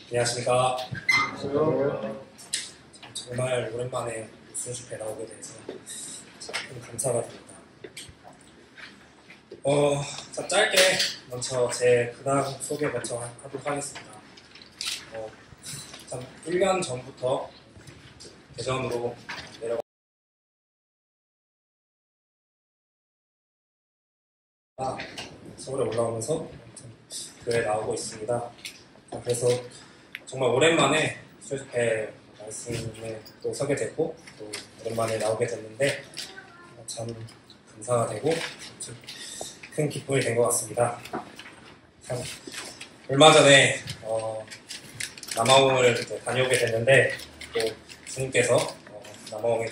안녕하십니까. 정말 오랜만에 수줍에 나오게 돼서 참 감사가 됩니다. 자, 짧게 먼저 제 근황 소개 먼저 하도록 하겠습니다. 참 1년 전부터 대전으로 내려가 서울에 올라오면서 교회에 나오고 있습니다. 그래서 정말 오랜만에 수줍에 말씀에 또 서게 됐고 또 오랜만에 나오게 됐는데 참 감사가 되고 큰 기쁨이 된 것 같습니다. 참 얼마 전에 남아공을 다녀오게 됐는데 또 주님께서 남아공에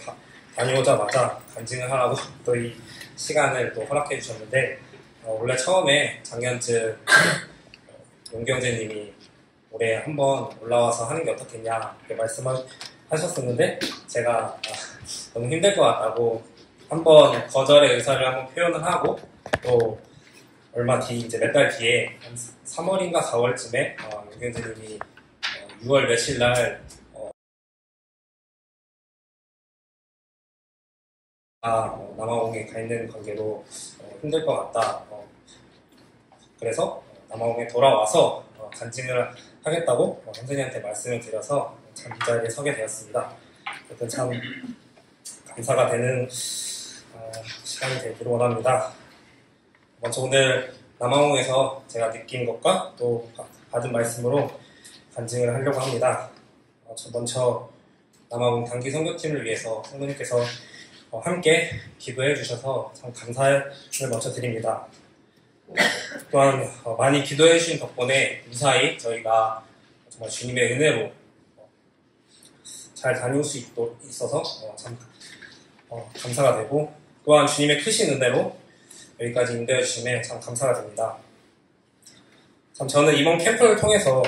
다녀오자마자 간증을 하라고 또 이 시간을 또 허락해 주셨는데 원래 처음에 작년쯤 용경재님이 올해 한번 올라와서 하는 게 어떻겠냐 이렇게 말씀하셨었는데 제가 너무 힘들 것 같다고 한번 거절의 의사를 한번 표현을 하고 또 얼마 뒤 이제 몇 달 뒤에 한 3월인가 4월쯤에 용경재님이 6월 며칠 날 남아공에 가 있는 관계로 힘들 것 같다. 그래서 남아공에 돌아와서 간증을 하겠다고 선생님한테 말씀을 드려서 참 이 자리에 서게 되었습니다. 그때 참 감사가 되는 시간이 되기를 원합니다. 먼저 오늘 남아공에서 제가 느낀 것과 또 받은 말씀으로 간증을 하려고 합니다. 먼저 남아공 단기 선교팀을 위해서 성도님께서 함께 기도해 주셔서 참 감사를 먼저 드립니다. 또한 많이 기도해 주신 덕분에 무사히 저희가 정말 주님의 은혜로 잘 다녀올 수 있어서 참 감사가 되고 또한 주님의 크신 은혜로 여기까지 인도해 주심에 참 감사가 됩니다. 참 저는 이번 캠프를 통해서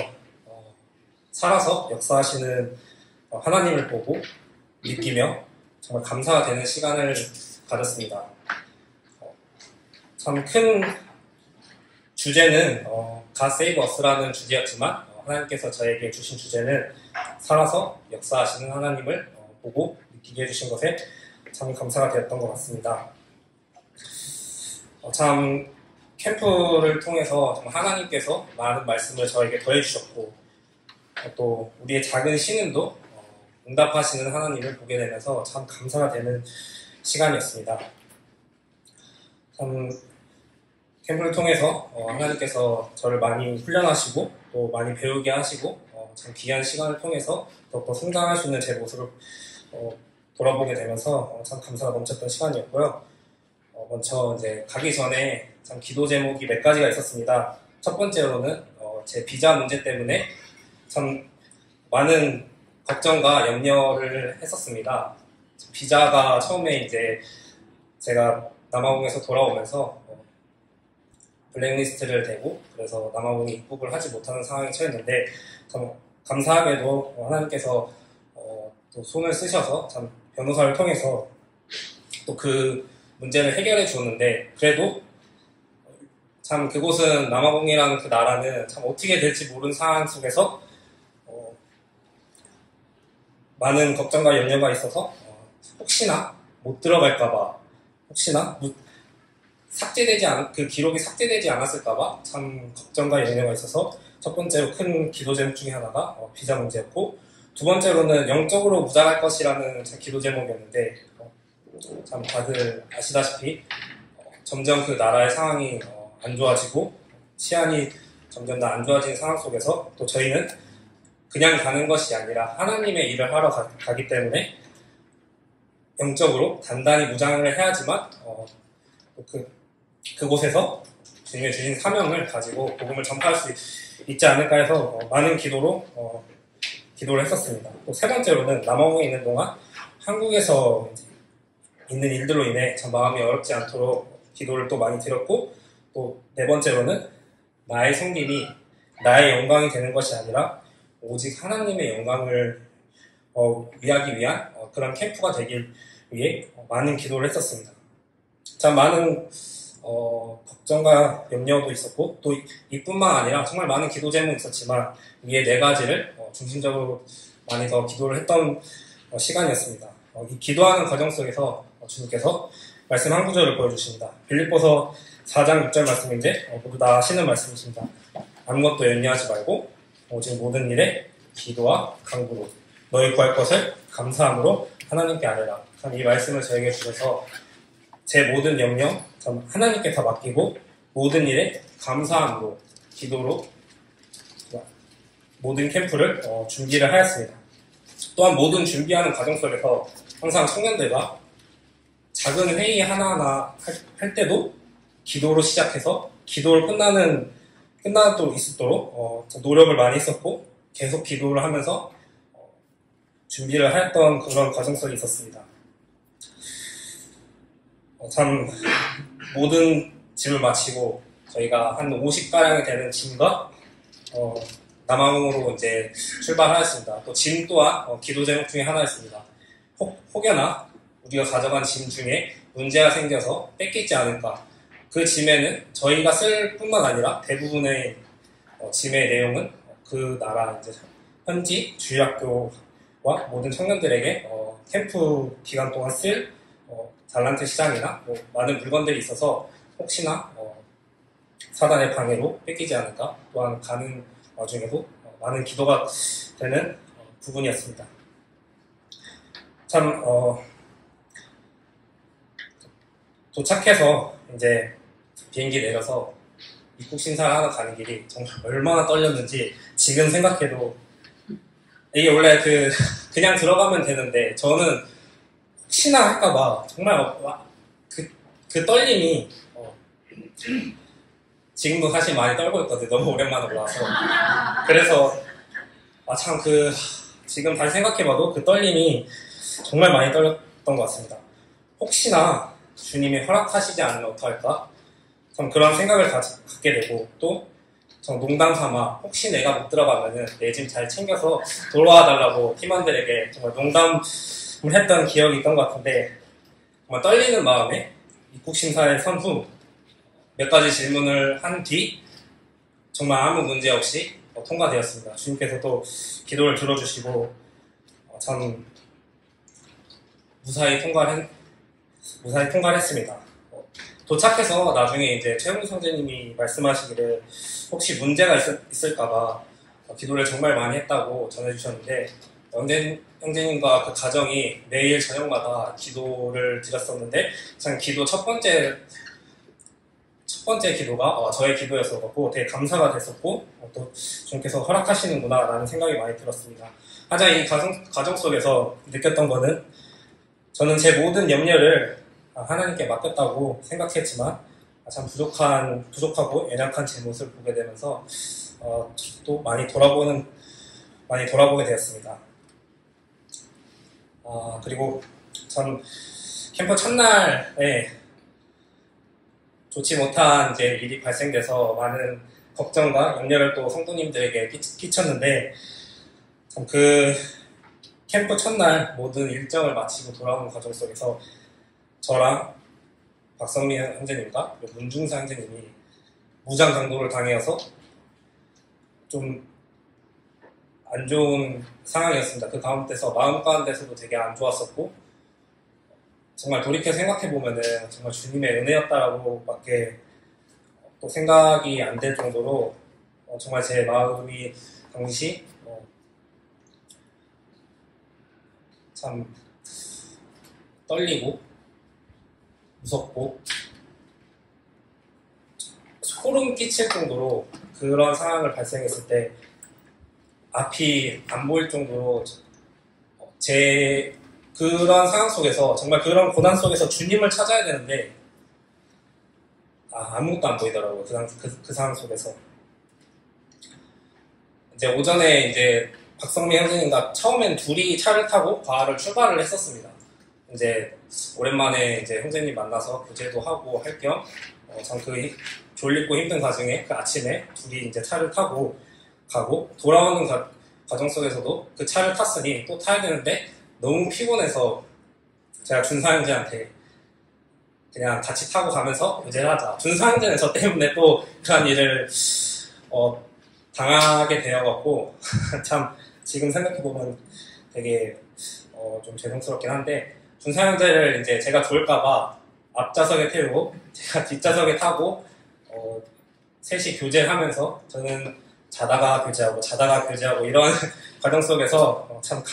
살아서 역사하시는 하나님을 보고 느끼며 정말 감사가 되는 시간을 가졌습니다. 참 큰 주제는 God Save Us라는 주제였지만 하나님께서 저에게 주신 주제는 살아서 역사하시는 하나님을 보고 느끼게 해주신 것에 참 감사가 되었던 것 같습니다. 참 캠프를 통해서 정말 하나님께서 많은 말씀을 저에게 더해주셨고 또 우리의 작은 신음도 응답하시는 하나님을 보게 되면서 참 감사가 되는 시간이었습니다. 참 캠프를 통해서 하나님께서 저를 많이 훈련하시고 또 많이 배우게 하시고 참 귀한 시간을 통해서 더욱더 성장할 수 있는 제 모습을 돌아보게 되면서 참 감사가 넘쳤던 시간이었고요. 먼저 이제 가기 전에 참 기도 제목이 몇 가지가 있었습니다. 첫 번째로는 제 비자 문제 때문에 참 많은 걱정과 염려를 했었습니다. 비자가 처음에 이제 제가 남아공에서 돌아오면서 블랙리스트를 대고 그래서 남아공에 입국을 하지 못하는 상황에 처했는데 참 감사하게도 하나님께서 또 손을 쓰셔서 참 변호사를 통해서 또 그 문제를 해결해 주었는데 그래도 참 그곳은 남아공이라는 그 나라는 참 어떻게 될지 모르는 상황 속에서 많은 걱정과 염려가 있어서 혹시나 못 들어갈까봐 혹시나 그 기록이 삭제되지 않았을까봐 참 걱정과 염려가 있어서 첫 번째로 큰 기도 제목 중에 하나가 비자 문제였고 두 번째로는 영적으로 무장할 것이라는 제 기도 제목이었는데 참 다들 아시다시피 점점 그 나라의 상황이 안 좋아지고 치안이 점점 더 안 좋아지는 상황 속에서 또 저희는 그냥 가는 것이 아니라 하나님의 일을 하러 가기 때문에 영적으로 단단히 무장을 해야지만 그곳에서 주님의 주신 사명을 가지고 복음을 전파할 수 있지 않을까 해서 많은 기도를 했었습니다. 또 세 번째로는 남아공에 있는 동안 한국에서 있는 일들로 인해 참 마음이 어렵지 않도록 기도를 또 많이 드렸고 또 네 번째로는 나의 섬김이 나의 영광이 되는 것이 아니라 오직 하나님의 영광을 위하기 위한 그런 캠프가 되길 위해 많은 기도를 했었습니다. 참 많은 걱정과 염려도 있었고 또 이뿐만 아니라 정말 많은 기도 제목이 있었지만 이에 네 가지를 중심적으로 많이 더 기도를 했던 시간이었습니다. 이 기도하는 과정 속에서 주님께서 말씀 한 구절을 보여주십니다. 빌립보서 4장 6절 말씀인데 모두 다 아시는 말씀이십니다. 아무것도 염려하지 말고 오직 모든 일에 기도와 간구로 너희 구할 것을 감사함으로 하나님께 아뢰라. 참 이 말씀을 저에게 주셔서 제 모든 염려 참 하나님께 다 맡기고 모든 일에 감사함으로 기도로 모든 캠프를 준비를 하였습니다. 또한 모든 준비하는 과정 속에서 항상 청년들과 작은 회의 하나하나 할 때도 기도로 시작해서 기도를 끝나도록 있도록 노력을 많이 했었고 계속 기도를 하면서 준비를 하였던 그런 과정 속에 있었습니다. 참 모든 짐을 마치고 저희가 한 50가량이 되는 짐과 남아공으로 이제 출발하였습니다. 또 짐 또한 기도 제목 중에 하나였습니다. 혹여나 우리가 가져간 짐 중에 문제가 생겨서 뺏기지 않을까. 그 짐에는 저희가 쓸 뿐만 아니라 대부분의 짐의 내용은 그 나라 이제 현지 주일학교와 모든 청년들에게 캠프 기간 동안 쓸 달란트 시장이나 많은 물건들이 있어서 혹시나 사단의 방해로 뺏기지 않을까. 또한 가는 와중에도 많은 기도가 되는 부분이었습니다. 참 도착해서 이제 비행기 내려서 입국 심사를 하러 가는 길이 정말 얼마나 떨렸는지 지금 생각해도 이게 원래 그냥 들어가면 되는데 저는 혹시나 할까봐 정말 그 떨림이 지금도 사실 많이 떨고 있거든요. 너무 오랜만에 올라와서. 그래서 참 지금 다시 생각해봐도 그 떨림이 정말 많이 떨렸던 것 같습니다. 혹시나 주님이 허락하시지 않으면 어떡할까? 참 그런 생각을 갖게 되고 또 농담 삼아 혹시 내가 못 들어가면은 내 짐 잘 챙겨서 돌아와 달라고 팀원들에게 정말 농담을 했던 기억이 있던 것 같은데 정말 떨리는 마음에 입국 심사에 선 후 몇 가지 질문을 한 뒤 정말 아무 문제 없이 통과되었습니다. 주님께서 또 기도를 들어주시고 참 무사히 통과를 했습니다. 도착해서 나중에 이제 최영우 선생님이 말씀하시기를 혹시 문제가 있을까봐 기도를 정말 많이 했다고 전해주셨는데 형제님과 그 가정이 매일 저녁마다 기도를 드렸었는데 참 기도 첫 번째 기도가 저의 기도였었고 되게 감사가 됐었고 또 주님께서 허락하시는구나 라는 생각이 많이 들었습니다. 하자 이 과정 속에서 느꼈던 거는 저는 제 모든 염려를 하나님께 맡겼다고 생각했지만 참 부족하고 연약한 제 모습을 보게 되면서 또 많이 돌아보게 되었습니다. 그리고 참 캠프 첫날에 좋지 못한 이제 일이 발생돼서 많은 걱정과 염려를 또 성도님들에게 끼쳤는데 참 그 캠프 첫날 모든 일정을 마치고 돌아오는 과정 속에서 저랑 박성민 형제님과 문중사 형제님이 무장 강도를 당해서 좀 안 좋은 상황이었습니다. 그 가운데서 마음 가운데서도 되게 안 좋았었고 정말 돌이켜 생각해보면은 정말 주님의 은혜였다라고 밖에 또 생각이 안 될 정도로 정말 제 마음이 당시 참 떨리고 무섭고 소름 끼칠 정도로 그런 상황을 발생했을 때 앞이 안 보일 정도로 그런 상황 속에서 정말 그런 고난 속에서 주님을 찾아야 되는데 아무것도 안 보이더라고요. 그 상황 속에서 이제 오전에 이제 박성민 형제님과 처음엔 둘이 차를 타고 과를 출발을 했었습니다. 이제 오랜만에 이제 형제님 만나서 교제도 하고 할 겸 참 졸리고 힘든 과정에 그 아침에 둘이 이제 차를 타고 가고 돌아오는 과정 속에서도 그 차를 탔으니 또 타야 되는데 너무 피곤해서 제가 준사 형제한테 그냥 같이 타고 가면서 교제를 하자. 준사형제는 저 때문에 또 그런 일을 당하게 되어갖고 참 지금 생각해보면 되게 좀 죄송스럽긴 한데 준사형제를 이제 제가 좋을까봐 앞좌석에 태우고 제가 뒷좌석에 타고 셋이 교제를 하면서 저는 자다가 교제하고 이런 과정 속에서 참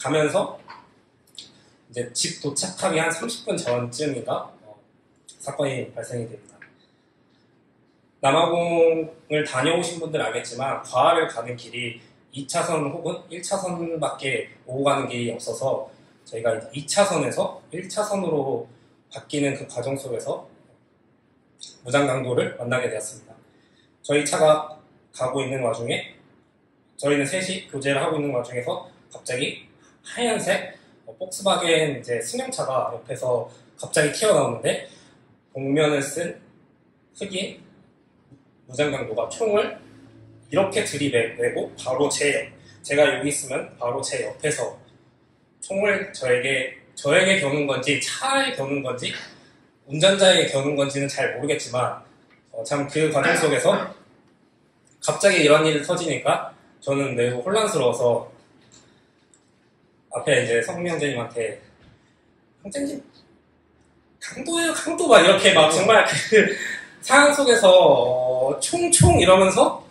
가면서 이제 집 도착하기 한 30분 전쯤인가 사건이 발생이 됩니다. 남아공을 다녀오신 분들 알겠지만 과를 가는 길이 2차선 혹은 1차선밖에 오고 가는 길이 없어서 저희가 2차선에서 1차선으로 바뀌는 그 과정 속에서 무장강도를 만나게 되었습니다. 저희 차가 가고 있는 와중에 저희는 셋이 교제를 하고 있는 와중에서 갑자기 하얀색 폭스바겐 이제 승용차가 옆에서 갑자기 튀어나오는데 복면을 쓴 흑인 무장강도가 총을 이렇게 들이대고 바로 제가 여기 있으면 바로 제 옆에서 총을 저에게 겨눈 건지 차에 겨눈 건지 운전자에게 겨눈 건지는 잘 모르겠지만 참 그 과정 속에서 갑자기 이런 일이 터지니까 저는 매우 혼란스러워서 앞에 이제 성민 형제님한테 형제님 강도예요 강도 막 이렇게 막 정말 그 상황 속에서 총총 이러면서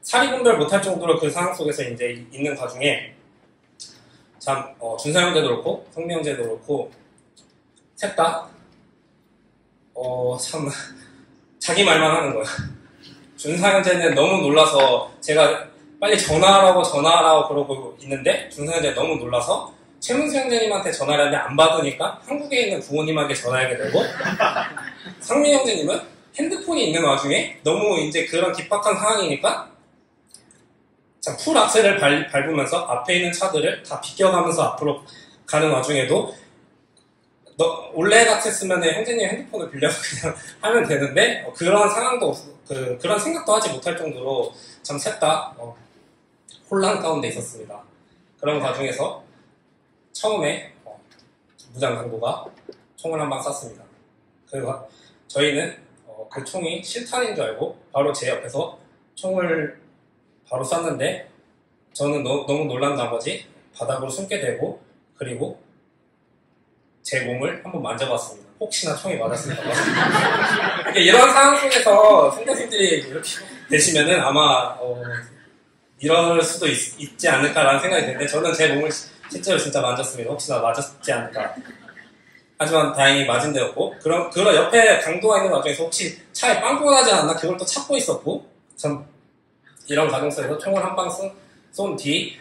사리 분별 못할 정도로 그 상황 속에서 이제 있는 과중에 참 준사 형제도 그렇고 성민 형제도 그렇고 셋 다 참 자기 말만 하는 거야. 준사 형제는 너무 놀라서 제가 빨리 전화하라고 그러고 있는데 준사 형제는 너무 놀라서 최문수 형제님한테 전화를 하는데 안 받으니까 한국에 있는 부모님에게 전화하게 되고 상민 형제님은 핸드폰이 있는 와중에 너무 이제 그런 긴박한 상황이니까 풀 악셀을 밟으면서 앞에 있는 차들을 다 비껴가면서 앞으로 가는 와중에도 원래 같았으면 형제님 핸드폰을 빌려서 그냥 하면 되는데 그런 상황도 그런 생각도 하지 못할 정도로 참 셋 다 혼란 가운데 있었습니다. 그런 과정에서 처음에 무장강도가 총을 한 방 쐈습니다. 그리고 저희는 그 총이 실탄인 줄 알고 바로 제 옆에서 총을 바로 쐈는데 저는 너무 놀란 나머지 바닥으로 숨게 되고 그리고 제 몸을 한번 만져봤습니다. 혹시나 총이 맞았을까 봐. 이런 상황 속에서 선생님들이 이렇게 되시면은 아마 이럴 수도 있지 않을까라는 생각이 드는데 저는 제 몸을 실제로 진짜 만졌습니다. 혹시나 맞았지 않을까. 하지만 다행히 맞은 데였고 그런 옆에 강도가 있는 와중에서 혹시 차에 빵꾸가 나지 않았나 그걸 또 찾고 있었고 참 이런 과정 속에서 총을 한 방 쏜 뒤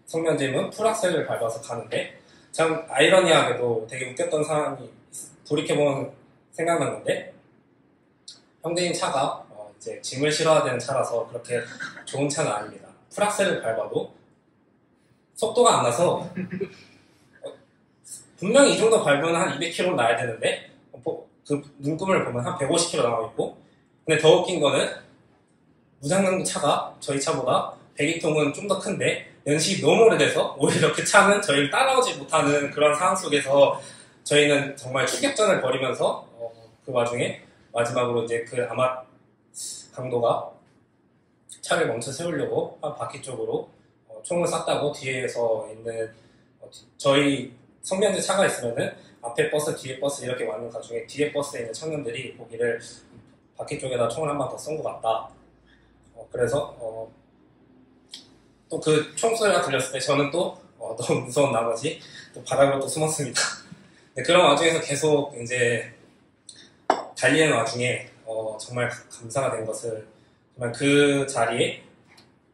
성면님은 풀악셀을 밟아서 가는데 참 아이러니하게도 되게 웃겼던 상황이 돌이켜보면 생각났는데 형제님 차가 이제 짐을 실어야 되는 차라서 그렇게 좋은 차는 아닙니다. 풀악셀을 밟아도 속도가 안 나서 분명히 이 정도 밟으면 한 200km 나야 되는데 그 눈금을 보면 한 150km 나오고 있고 근데 더 웃긴 거는 무장강도 차가 저희 차보다 배기통은 좀 더 큰데 연식이 너무 오래돼서 오히려 그 차는 저희를 따라오지 못하는 그런 상황 속에서 저희는 정말 추격전을 벌이면서 그 와중에 마지막으로 이제 그 아마 강도가 차를 멈춰 세우려고 한 바퀴 쪽으로 총을 쐈다고 뒤에서 있는 저희 성면제 차가 있으면은 앞에 버스 뒤에 버스 이렇게 많은 가중에 뒤에 버스에 있는 청년들이 보기를 바퀴 쪽에다 총을 한 방 더 쏜 것 같다. 그래서 또 그 총소리가 들렸을 때 저는 또 너무 무서운 나머지 또 바닥으로 또 숨었습니다. 네, 그런 와중에서 계속 이제 달리는 와중에 정말 감사가 된 것을 정말 그 자리에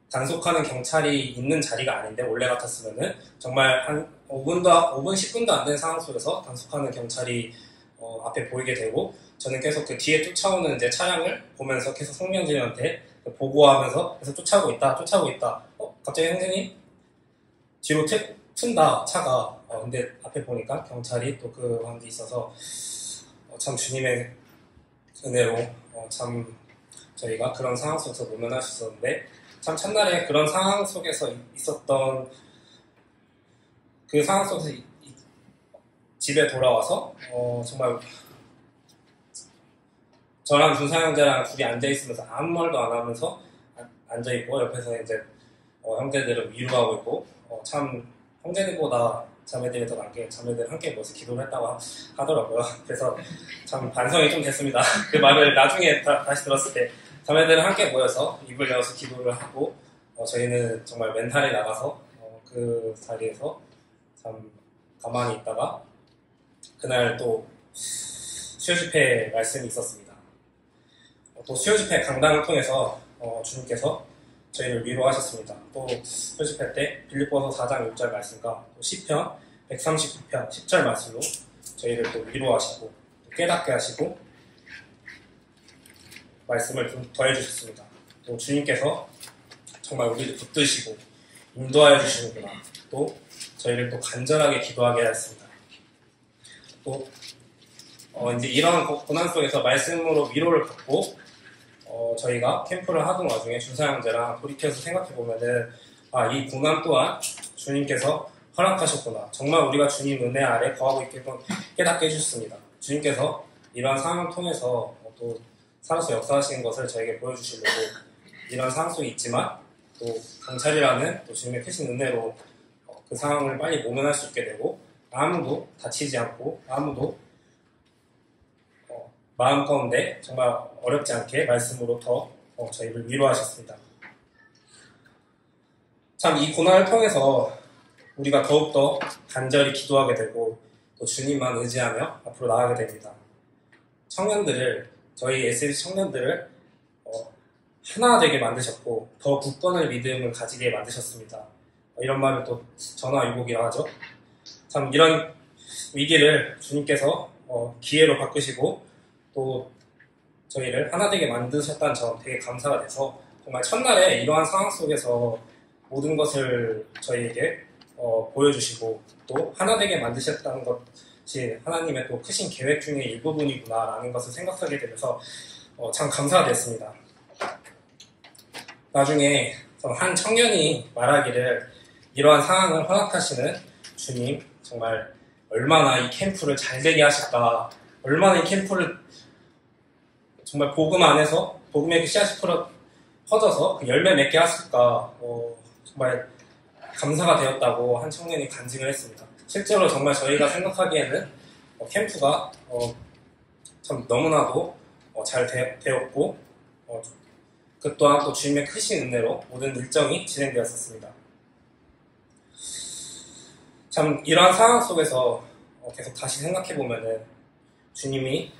단속하는 경찰이 있는 자리가 아닌데 원래 같았으면은 정말 한 5분, 10분도 안 된 상황 속에서 단속하는 경찰이 앞에 보이게 되고 저는 계속 그 뒤에 쫓아오는 이제 차량을 보면서 계속 성명진한테 보고하면서 계속 쫓아오고 있다. 갑자기 형제님 뒤로 튼다 차가 근데 앞에 보니까 경찰이 또 그 관계 있어서 참 주님의 은혜로 참 저희가 그런 상황 속에서 모면할 수 있었는데 참 첫날에 그런 상황 속에서 있었던 그 상황 속에서 집에 돌아와서 정말 저랑 준상 형제랑 둘이 앉아있으면서 아무 말도 안 하면서 앉아있고 옆에서 이제 형제들을 위로하고 있고 참 형제들보다 자매들이 더 낫게 자매들 함께 모여서 기도를 했다고 하더라고요. 그래서 참 반성이 좀 됐습니다. 그 말을 나중에 다시 들었을 때 자매들은 함께 모여서 입을 열어서 기도를 하고 저희는 정말 멘탈이 나가서 그 자리에서 참 가만히 있다가 그날 또 수요집회 말씀이 있었습니다. 또 수요집회 강단을 통해서 주님께서 저희를 위로하셨습니다. 또 수요집회 때 빌립보서 4장 6절 말씀과 또 시편 139편 10절 말씀으로 저희를 또 위로하시고 또 깨닫게 하시고 말씀을 좀 더해주셨습니다. 또 주님께서 정말 우리를 붙드시고 인도하여 주시는구나. 또 저희를 또 간절하게 기도하게 하였습니다. 또 이제 이런 고난 속에서 말씀으로 위로를 받고 저희가 캠프를 하던 와중에 준사 형제랑 돌이켜서 생각해보면은 이 고난 또한 주님께서 허락하셨구나. 정말 우리가 주님 은혜 아래 거하고 있게 깨닫게 해주셨습니다. 주님께서 이러한 상황을 통해서 또 살아서 역사하시는 것을 저에게 보여주시려고 이런 상황 속에 있지만 또 경찰이라는 또 주님의 크신 은혜로 그 상황을 빨리 모면할 수 있게 되고 아무도 다치지 않고 아무도 마음 가운데 정말 어렵지 않게 말씀으로 더 저희를 위로하셨습니다. 참 이 고난을 통해서 우리가 더욱더 간절히 기도하게 되고 또 주님만 의지하며 앞으로 나아가게 됩니다. 저희 SLC 청년들을 하나 되게 만드셨고 더 굳건한 믿음을 가지게 만드셨습니다. 이런 말을 또 전화위복이라 하죠. 참 이런 위기를 주님께서 기회로 바꾸시고 또 저희를 하나 되게 만드셨다는 점 되게 감사가 돼서 정말 첫날에 이러한 상황 속에서 모든 것을 저희에게 보여주시고 또 하나 되게 만드셨다는 것이 하나님의 또 크신 계획 중의 일부분이구나라는 것을 생각하게 되면서 참 감사가 됐습니다. 나중에 한 청년이 말하기를 이러한 상황을 허락하시는 주님 정말 얼마나 이 캠프를 잘 되게 하실까, 얼마나 이 캠프를 정말 복음 안에서 복음의 그 씨앗이 퍼져서 그 열매 맺게 하실까 정말 감사가 되었다고 한 청년이 간증을 했습니다. 실제로 정말 저희가 생각하기에는 캠프가 참 너무나도 잘 되었고 그 또한 또 주님의 크신 은혜로 모든 일정이 진행되었었습니다. 참 이러한 상황 속에서 계속 다시 생각해보면은 주님이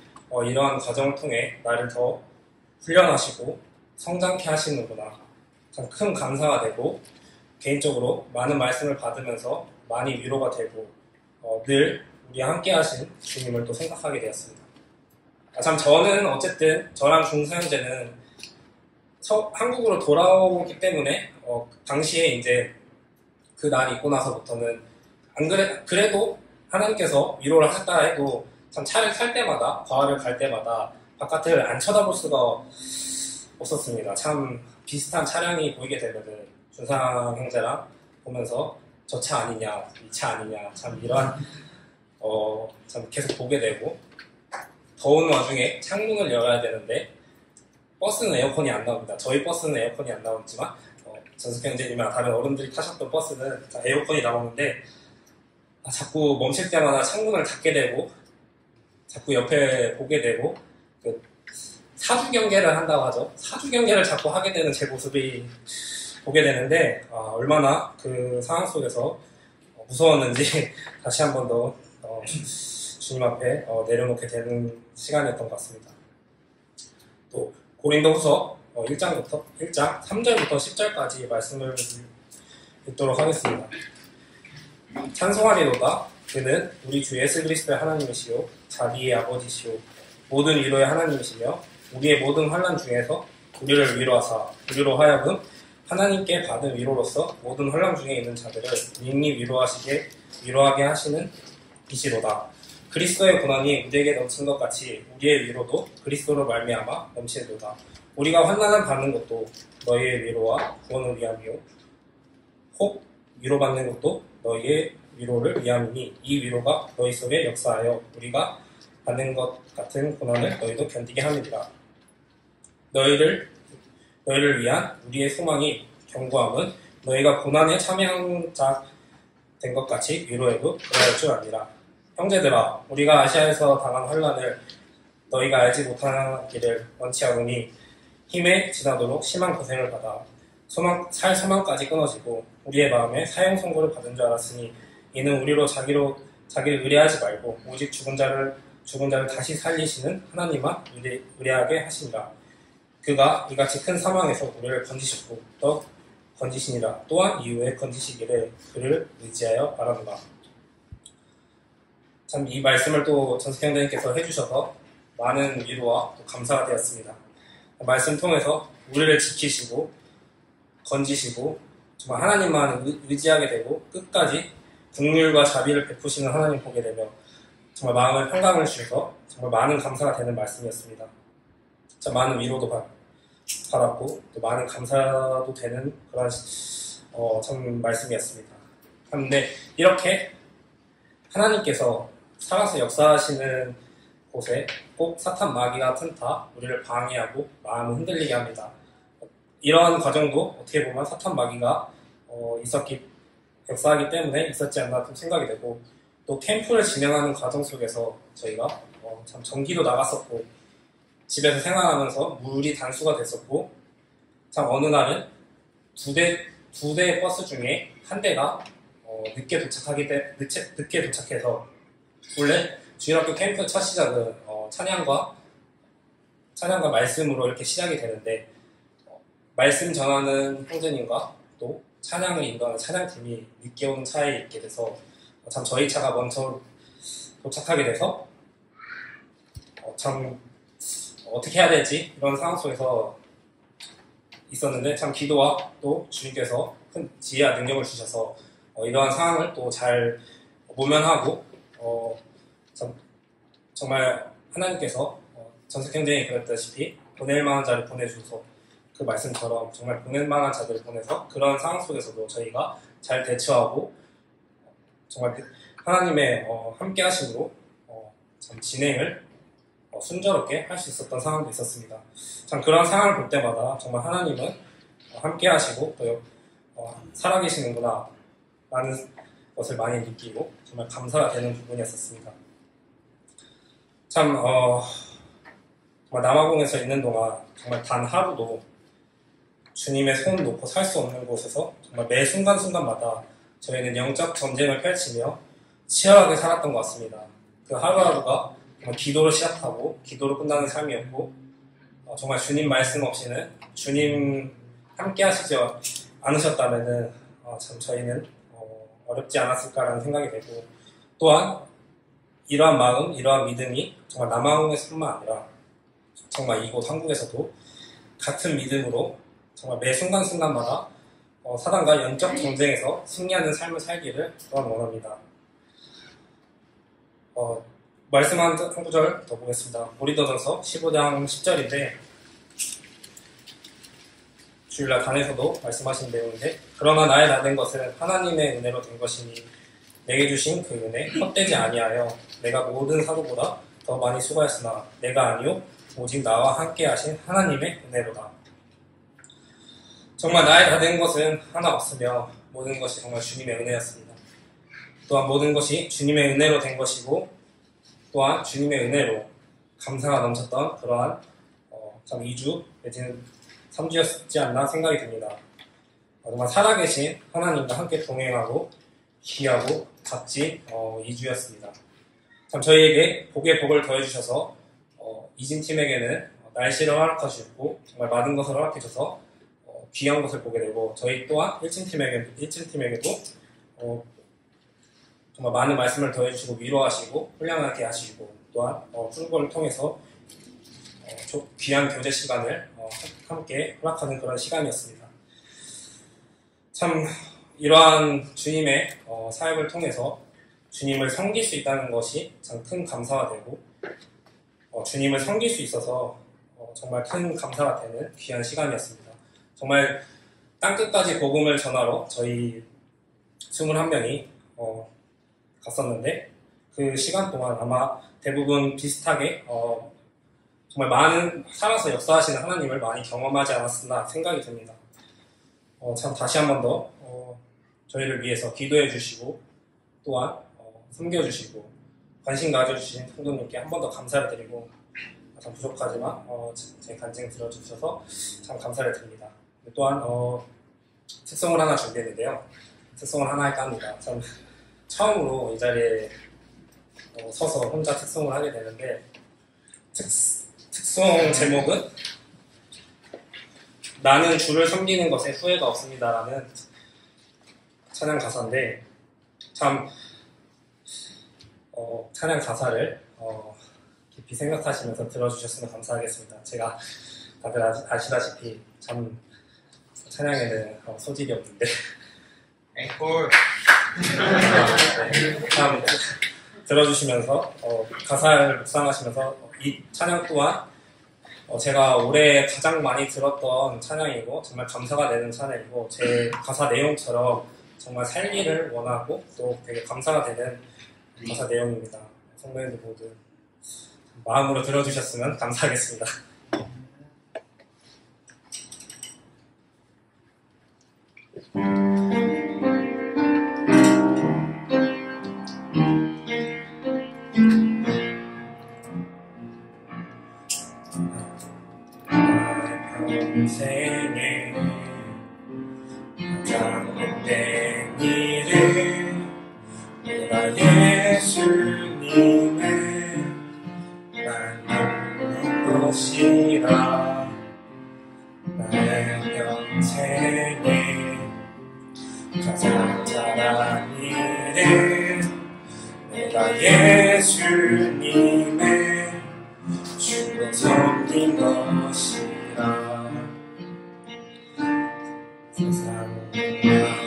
이러한 과정을 통해 나를 더 훈련하시고 성장케 하시는구나. 참 큰 감사가 되고 개인적으로 많은 말씀을 받으면서 많이 위로가 되고 늘 우리와 함께 하신 주님을 또 생각하게 되었습니다. 참 저는 어쨌든 저랑 중사 형제는 한국으로 돌아오기 때문에 당시에 이제 그 날이 있고 나서부터는 그래도 하나님께서 위로를 하셨다 해도 참 차를 탈 때마다 과외를 갈 때마다 바깥을 안 쳐다볼 수가 없었습니다. 참 비슷한 차량이 보이게 되면은 준상 형제랑 보면서 저 차 아니냐, 이 차 아니냐, 참 이런 참 계속 보게 되고 더운 와중에 창문을 열어야 되는데 버스는 에어컨이 안 나옵니다. 저희 버스는 에어컨이 안 나오지만 전숙 형제님이나 다른 어른들이 타셨던 버스는 에어컨이 나오는데 자꾸 멈출 때마다 창문을 닫게 되고 자꾸 옆에 보게 되고 그 사주 경계를 한다고 하죠. 사주 경계를 자꾸 하게 되는 제 모습이 보게 되는데 얼마나 그 상황 속에서 무서웠는지 다시 한 번 더 주님 앞에 내려놓게 되는 시간이었던 것 같습니다. 또 고린도후서 1장 3절부터 10절까지 말씀을 읽도록 하겠습니다. 찬송하리로다. 그는 우리 주 예수 그리스도의 하나님이시요 자비의 아버지시요 모든 위로의 하나님이시며 우리의 모든 환난 중에서 우리를 위로하사 우리로 하여금 하나님께 받은 위로로서 모든 환난 중에 있는 자들을 능히 위로하게 하시는 이시로다. 그리스도의 고난이 우리에게 넘친 것 같이 우리의 위로도 그리스도로 말미암아 넘치도다. 우리가 환난을 받는 것도 너희의 위로와 구원을 위함이요 위로받는 것도 너희의 위로를 위함이니 이 위로가 너희 속에 역사하여 우리가 받는 것 같은 고난을 너희도 견디게 함이니라. 너희를 위한 우리의 소망이 견고함은 너희가 고난에 참여한 자 된 것 같이 위로해도 그러할 줄 아니라. 형제들아, 우리가 아시아에서 당한 환난을 너희가 알지 못하기를 원치 않으니 힘에 지나도록 심한 고생을 받아 살 소망까지 끊어지고 우리의 마음에 사형 선고를 받은 줄 알았으니 이는 우리를 의뢰하지 말고 오직 죽은 자를 다시 살리시는 하나님만 의뢰하게 하시니라. 그가 이같이 큰 사망에서 우리를 건지셨고 또 건지시니라. 또한 이후에 건지시기를 그를 의지하여 바라노라. 참 이 말씀을 또 전석형 대님께서 해주셔서 많은 위로와 또 감사가 되었습니다. 말씀 통해서 우리를 지키시고 건지시고 정말 하나님만 의지하게 되고 끝까지 긍휼과 자비를 베푸시는 하나님 보게 되며 정말 마음의 평강을 주셔서 정말 많은 감사가 되는 말씀이었습니다. 참 많은 위로도 받았고 또 많은 감사도 되는 그런 참 말씀이었습니다. 그런데 이렇게 하나님께서 살아서 역사하시는 곳에 꼭 사탄 마귀가 틈타 우리를 방해하고 마음을 흔들리게 합니다. 이러한 과정도 어떻게 보면 사탄 마귀가 역사하기 때문에 있었지 않나 좀 생각이 되고, 또 캠프를 진행하는 과정 속에서 저희가 참 전기도 나갔었고 집에서 생활하면서 물이 단수가 됐었고, 참 어느 날은 두 대 버스 중에 한 대가 늦게 도착해서 원래 주일학교 캠프 첫 시작은 찬양과 말씀으로 이렇게 시작이 되는데 말씀 전하는 형제님과 또 찬양을 인도하는 찬양팀이 늦게 오는 차에 있게 돼서 참 저희 차가 먼저 도착하게 돼서 참 어떻게 해야 될지 이런 상황 속에서 있었는데, 참 기도와 또 주님께서 큰 지혜와 능력을 주셔서 이러한 상황을 또 잘 모면하고 정말 하나님께서 전석형제님이 그랬다시피 보낼 만한 자를 보내주셔서 그 말씀처럼 정말 보낼 만한 자들을 보내서 그런 상황 속에서도 저희가 잘 대처하고 정말 하나님의 함께 하심으로 참 진행을 순조롭게 할 수 있었던 상황도 있었습니다. 참 그런 상황을 볼 때마다 정말 하나님은 함께 하시고 또 살아계시는구나 라는 것을 많이 느끼고 정말 감사가 되는 부분이었습니다. 참 정말 남아공에서 있는 동안 정말 단 하루도 주님의 손 놓고 살 수 없는 곳에서 정말 매 순간순간마다 저희는 영적 전쟁을 펼치며 치열하게 살았던 것 같습니다. 그 하루하루가 정말 기도로 시작하고 기도로 끝나는 삶이었고, 정말 주님 말씀 없이는 주님 함께 하시지 않으셨다면은 참 저희는 어렵지 않았을까라는 생각이 되고, 또한 이러한 마음, 이러한 믿음이 정말 남아공에서뿐만 아니라 정말 이곳 한국에서도 같은 믿음으로 정말 매 순간순간마다 사단과 영적 전쟁에서 승리하는 삶을 살기를 또한 원합니다. 말씀 한 구절 더 보겠습니다. 고린도전서 15장 10절인데 주일날 단에서도 말씀하신 내용인데, 그러나 나의 나 된 것은 하나님의 은혜로 된 것이니 내게 주신 그 은혜 헛되지 아니하여 내가 모든 사도보다 더 많이 수고했으나 내가 아니요 오직 나와 함께 하신 하나님의 은혜로다. 정말 나의 다 된 것은 하나 없으며 모든 것이 정말 주님의 은혜였습니다. 또한 모든 것이 주님의 은혜로 된 것이고, 또한 주님의 은혜로 감사가 넘쳤던 그러한 참 2주 내지는 3주였지 않나 생각이 듭니다. 정말 살아계신 하나님과 함께 동행하고 귀하고 값진 2주였습니다. 참 저희에게 복의 복을 더해주셔서 이진팀에게는 날씨를 허락하셨고 정말 많은 것을 허락해줘서 귀한 것을 보게 되고, 저희 또한 1층팀에게도 정말 많은 말씀을 더해주시고 위로하시고 훈련하게 하시고, 또한 푸르볼을 통해서 귀한 교제 시간을 함께 허락하는 그런 시간이었습니다. 참 이러한 주님의 사역을 통해서 주님을 섬길 수 있다는 것이 참 큰 감사가 되고, 주님을 섬길 수 있어서 정말 큰 감사가 되는 귀한 시간이었습니다. 정말 땅끝까지 복음을 전하러 저희 21명이 갔었는데 그 시간 동안 아마 대부분 비슷하게 정말 많은 살아서 역사하시는 하나님을 많이 경험하지 않았었나 생각이 듭니다. 참 다시 한 번 더 저희를 위해서 기도해 주시고 또한 섬겨주시고 관심 가져주신 성도님께 한 번 더 감사를 드리고 참 부족하지만 제 간증 들어주셔서 참 감사를 드립니다. 또한 특송을 하나 준비했는데요. 특송을 하나 할까 합니다. 참 처음으로 이 자리에 서서 혼자 특송을 하게 되는데 특송 제목은 나는 주를 섬기는 것에 후회가 없습니다라는 찬양 가사인데 참 찬양 가사를 깊이 생각하시면서 들어주셨으면 감사하겠습니다. 제가 다들 아시다시피 참 찬양에는 소질이 없는데 앵콜 참 들어주시면서 가사를 묵상하시면서 이 찬양 또한 제가 올해 가장 많이 들었던 찬양이고 정말 감사가 되는 찬양이고 제 가사 내용처럼 정말 살기를 원하고 또 되게 감사가 되는 가사 내용입니다. 성도님들 모두 마음으로 들어주셨으면 감사하겠습니다. 평생에 가장 못된 일은 내가 예수님을 만나는 것이라. 나의 평생에 가장 잘한 일은 내가 예수님을 주로 섬긴 것이라. 세상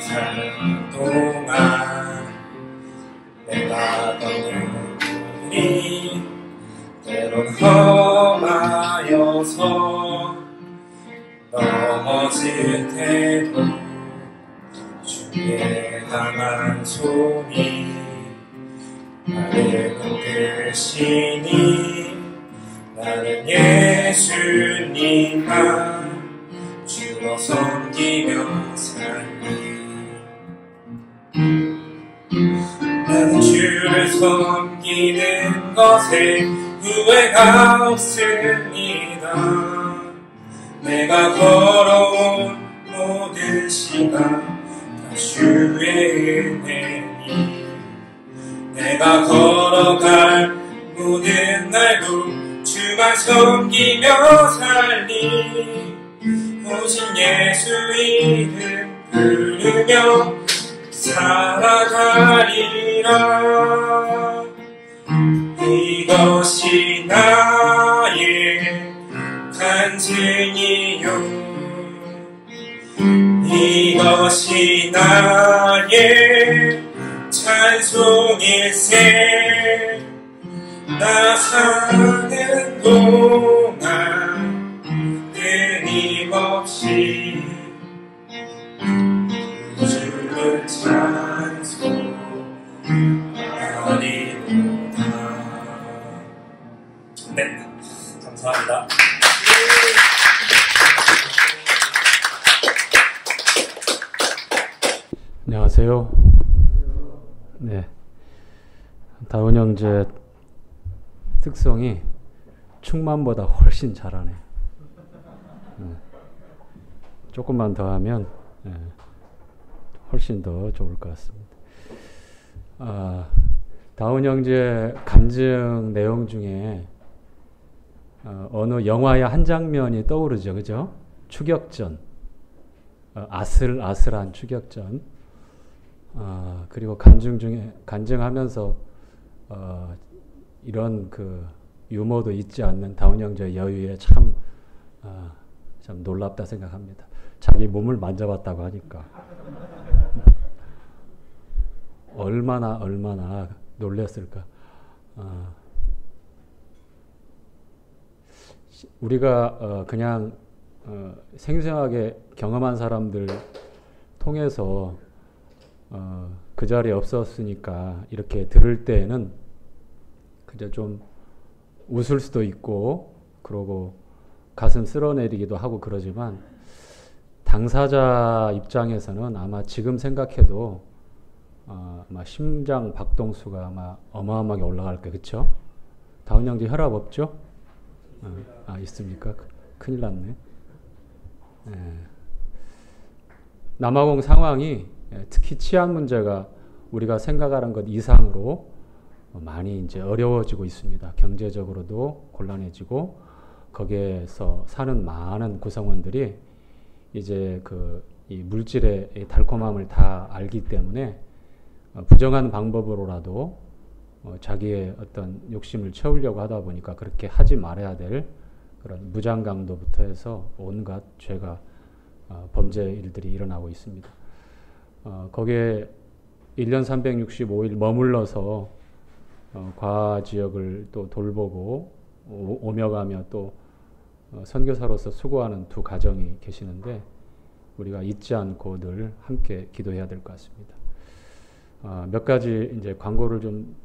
사는 동안 내가 걷는 길이 때론 험하여서 넘어질 때도 주의 강한 손이 나를 붙드시니 나는 예수님만 주로 섬기며 살리. 나는 주를 섬기는 것에 후회가 없습니다. 내가 걸어온 모든 시간 다 주의 은혜니 내가 걸어갈 모든 날도 주만 섬기며 살리. 오직 예수 이름 부르며 살아가리라. 이것이 나의 간증이요 이것이 나의 찬송일세. 나 사는 동안 끊임없이 주를 찬송하리로다. 네, 감사합니다. 안녕하세요. 네, 다운 형제 특성이 충만보다 훨씬 잘하네. 조금만 더 하면 훨씬 더 좋을 것 같습니다. 다운 형제 간증 내용 중에 어느 영화의 한 장면이 떠오르죠, 그죠? 추격전, 아슬아슬한 추격전. 그리고 간증하면서 이런 그 유머도 잊지 않는 다운 형제의 여유에 참 놀랍다 생각합니다. 자기 몸을 만져봤다고 하니까 얼마나 놀랐을까. 우리가 그냥 생생하게 경험한 사람들 통해서 그 자리에 없었으니까 이렇게 들을 때에는 그저 좀 웃을 수도 있고 그러고 가슴 쓸어내리기도 하고 그러지만 당사자 입장에서는 아마 지금 생각해도 아마 심장 박동수가 아마 어마어마하게 올라갈 거예요. 그렇죠? 다운 형제 혈압 없죠? 있습니까? 큰일 났네. 남아공 상황이 특히 치안 문제가 우리가 생각하는 것 이상으로 많이 이제 어려워지고 있습니다. 경제적으로도 곤란해지고 거기에서 사는 많은 구성원들이 이제 이 물질의 달콤함을 다 알기 때문에 부정한 방법으로라도 자기의 어떤 욕심을 채우려고 하다 보니까 그렇게 하지 말아야 될 그런 무장강도부터 해서 온갖 죄가 범죄 일들이 일어나고 있습니다. 거기에 1년 365일 머물러서 과화 지역을 또 돌보고 오며 가며 또 선교사로서 수고하는 두 가정이 계시는데 우리가 잊지 않고 늘 함께 기도해야 될 것 같습니다. 몇 가지 이제 광고를 좀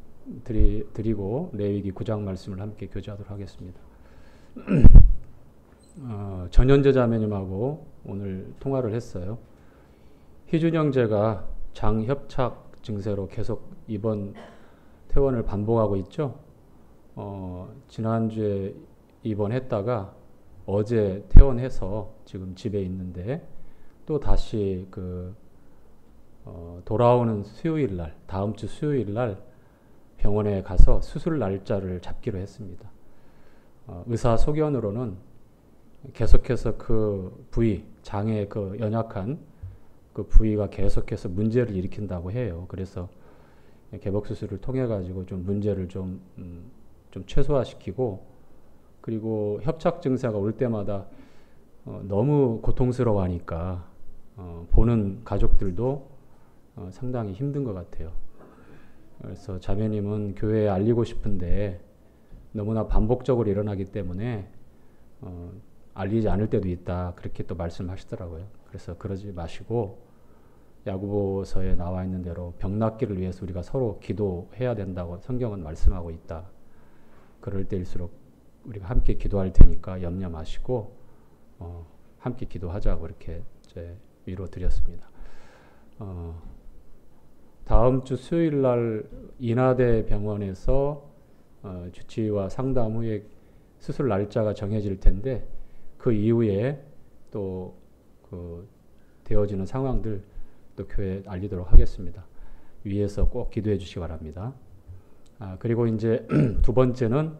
드리고 레위기 9장 말씀을 함께 교제하도록 하겠습니다. 전현재 자매님하고 오늘 통화를 했어요. 희준 형제가 장협착 증세로 계속 입원 퇴원을 반복하고 있죠. 지난주에 입원했다가 어제 퇴원해서 지금 집에 있는데 또 다시 돌아오는 수요일 날, 다음 주 수요일 날 병원에 가서 수술 날짜를 잡기로 했습니다. 의사 소견으로는 계속해서 그 부위, 장의 그 연약한 그 부위가 계속해서 문제를 일으킨다고 해요. 그래서 개복 수술을 통해 가지고 좀 문제를 좀 최소화시키고 그리고 협착 증세가 올 때마다 너무 고통스러워하니까 보는 가족들도 상당히 힘든 것 같아요. 그래서 자매님은 교회에 알리고 싶은데 너무나 반복적으로 일어나기 때문에 알리지 않을 때도 있다. 그렇게 또 말씀하시더라고요. 그래서 그러지 마시고 야고보서에 나와 있는 대로 병 낫기를 위해서 우리가 서로 기도해야 된다고 성경은 말씀하고 있다. 그럴 때일수록 우리가 함께 기도할 테니까 염려 마시고 함께 기도하자고 이렇게 위로 드렸습니다. 다음 주 수요일 날 인하대 병원에서 주치의와 상담 후에 수술 날짜가 정해질 텐데 그 이후에 또 되어지는 상황들 또 교회에 알리도록 하겠습니다. 위에서 꼭 기도해 주시기 바랍니다. 그리고 이제 두 번째는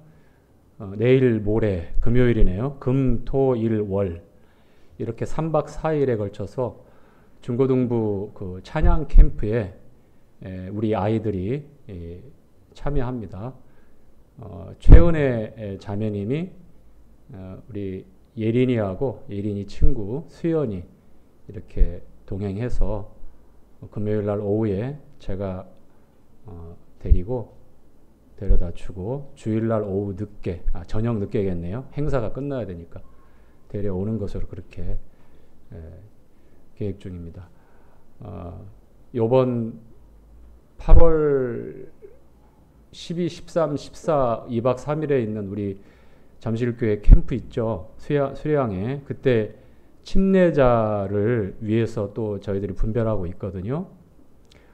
내일 모레 금요일이네요. 금, 토, 일, 월 이렇게 3박 4일에 걸쳐서 중고등부 찬양 캠프에 우리 아이들이 참여합니다. 최은혜 자매님이 우리 예린이 친구 수연이 이렇게 동행해서 금요일 날 오후에 제가 데리고 데려다 주고 주일 날 오후 늦게 저녁 늦게겠네요. 행사가 끝나야 되니까 데려오는 것으로 그렇게 계획 중입니다. 요번 8월 12, 13, 14 2박 3일에 있는 우리 잠실교회 캠프 있죠. 수량에 그때 침례자를 위해서 또 저희들이 분별하고 있거든요.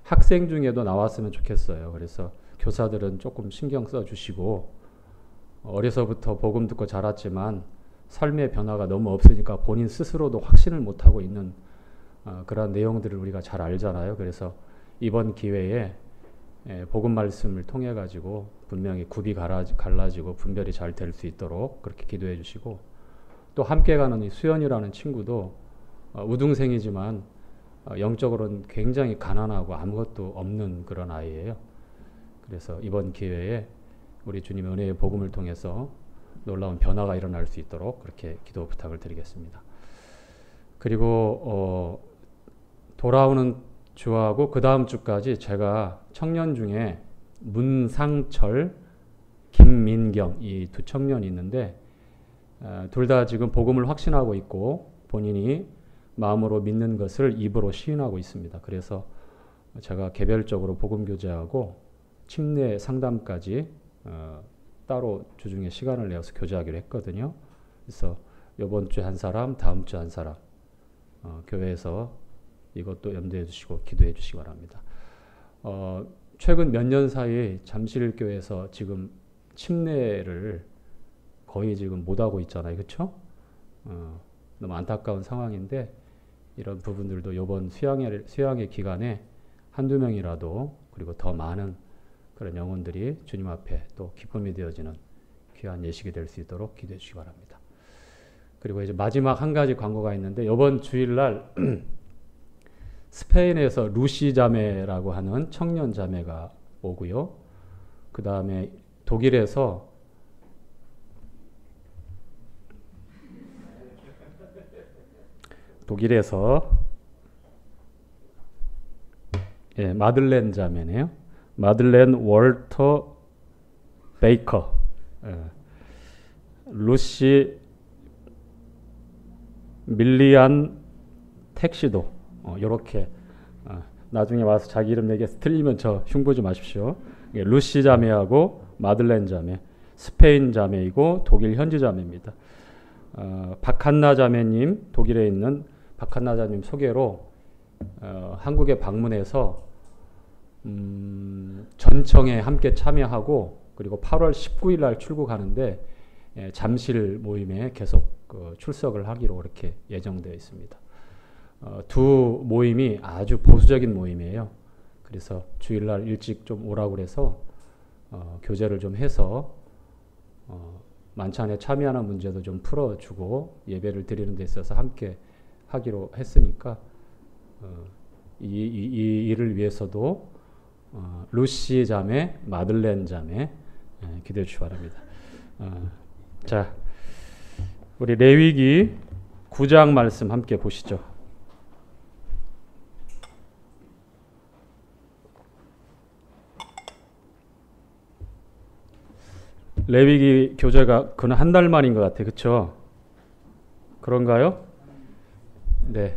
학생 중에도 나왔으면 좋겠어요. 그래서 교사들은 조금 신경 써주시고 어려서부터 복음 듣고 자랐지만 삶의 변화가 너무 없으니까 본인 스스로도 확신을 못하고 있는 그런 내용들을 우리가 잘 알잖아요. 그래서 이번 기회에 복음 말씀을 통해 가지고 분명히 굽이 갈라지고 분별이 잘 될 수 있도록 그렇게 기도해 주시고 또 함께 가는 이 수연이라는 친구도 우등생이지만 영적으로는 굉장히 가난하고 아무것도 없는 그런 아이예요. 그래서 이번 기회에 우리 주님의 은혜의 복음을 통해서 놀라운 변화가 일어날 수 있도록 그렇게 기도 부탁을 드리겠습니다. 그리고 돌아오는 주하고 그 다음 주까지 제가 청년 중에 문상철, 김민경 이 두 청년이 있는데 둘 다 지금 복음을 확신하고 있고 본인이 마음으로 믿는 것을 입으로 시인하고 있습니다. 그래서 제가 개별적으로 복음 교제하고 침례 상담까지 따로 주중에 시간을 내어서 교제하기로 했거든요. 그래서 이번 주에 한 사람, 다음 주에 한 사람 교회에서 이것도 염두해 주시고 기도해 주시기 바랍니다. 최근 몇 년 사이 잠실교회에서 지금 침례를 거의 지금 못하고 있잖아요. 그렇죠? 너무 안타까운 상황인데 이런 부분들도 이번 수양의 기간에 한두 명이라도 그리고 더 많은 그런 영혼들이 주님 앞에 또 기쁨이 되어지는 귀한 예식이 될 수 있도록 기도해 주시기 바랍니다. 그리고 이제 마지막 한 가지 광고가 있는데 이번 주일날 스페인에서 루시 자매라고 하는 청년 자매가 오고요. 그 다음에 독일에서 마들렌 자매네요. 마들렌 월터 베이커, 루시 밀리안 택시도 이렇게 나중에 와서 자기 이름 얘기해서 틀리면 저 흉보지 마십시오. 루시 자매하고 마들렌 자매, 스페인 자매이고 독일 현지 자매입니다. 박한나 자매님, 독일에 있는 박한나 자매님 소개로 한국에 방문해서 전청에 함께 참여하고 그리고 8월 19일 날 출국하는데 잠실 모임에 계속 출석을 하기로 이렇게 예정되어 있습니다. 두 모임이 아주 보수적인 모임이에요. 그래서 주일날 일찍 좀 오라고 그래서 교제를 좀 해서 만찬에 참여하는 문제도 좀 풀어주고 예배를 드리는 데 있어서 함께 하기로 했으니까 이 일을 위해서도 루시 자매, 마들렌 자매 기도해 주시기 바랍니다. 자, 우리 레위기 9장 말씀 함께 보시죠. 레위기 교재가 그는 한 달 만인 것 같아요. 그렇죠? 그런가요? 네.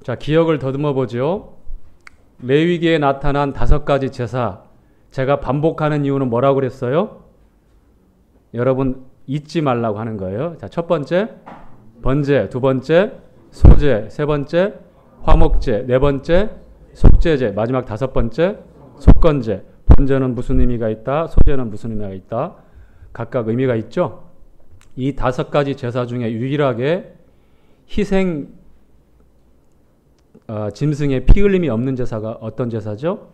자, 기억을 더듬어 보죠. 레위기에 나타난 5가지 제사, 제가 반복하는 이유는 뭐라고 그랬어요? 여러분 잊지 말라고 하는 거예요. 자, 첫 번째 번제, 두 번째 소제, 세 번째 화목제, 네 번째 속제제, 마지막 5번째 속건제. 번제는 무슨 의미가 있다, 소제는 무슨 의미가 있다, 각각 의미가 있죠. 이 5가지 제사 중에 유일하게 희생 짐승의 피 흘림이 없는 제사가 어떤 제사죠?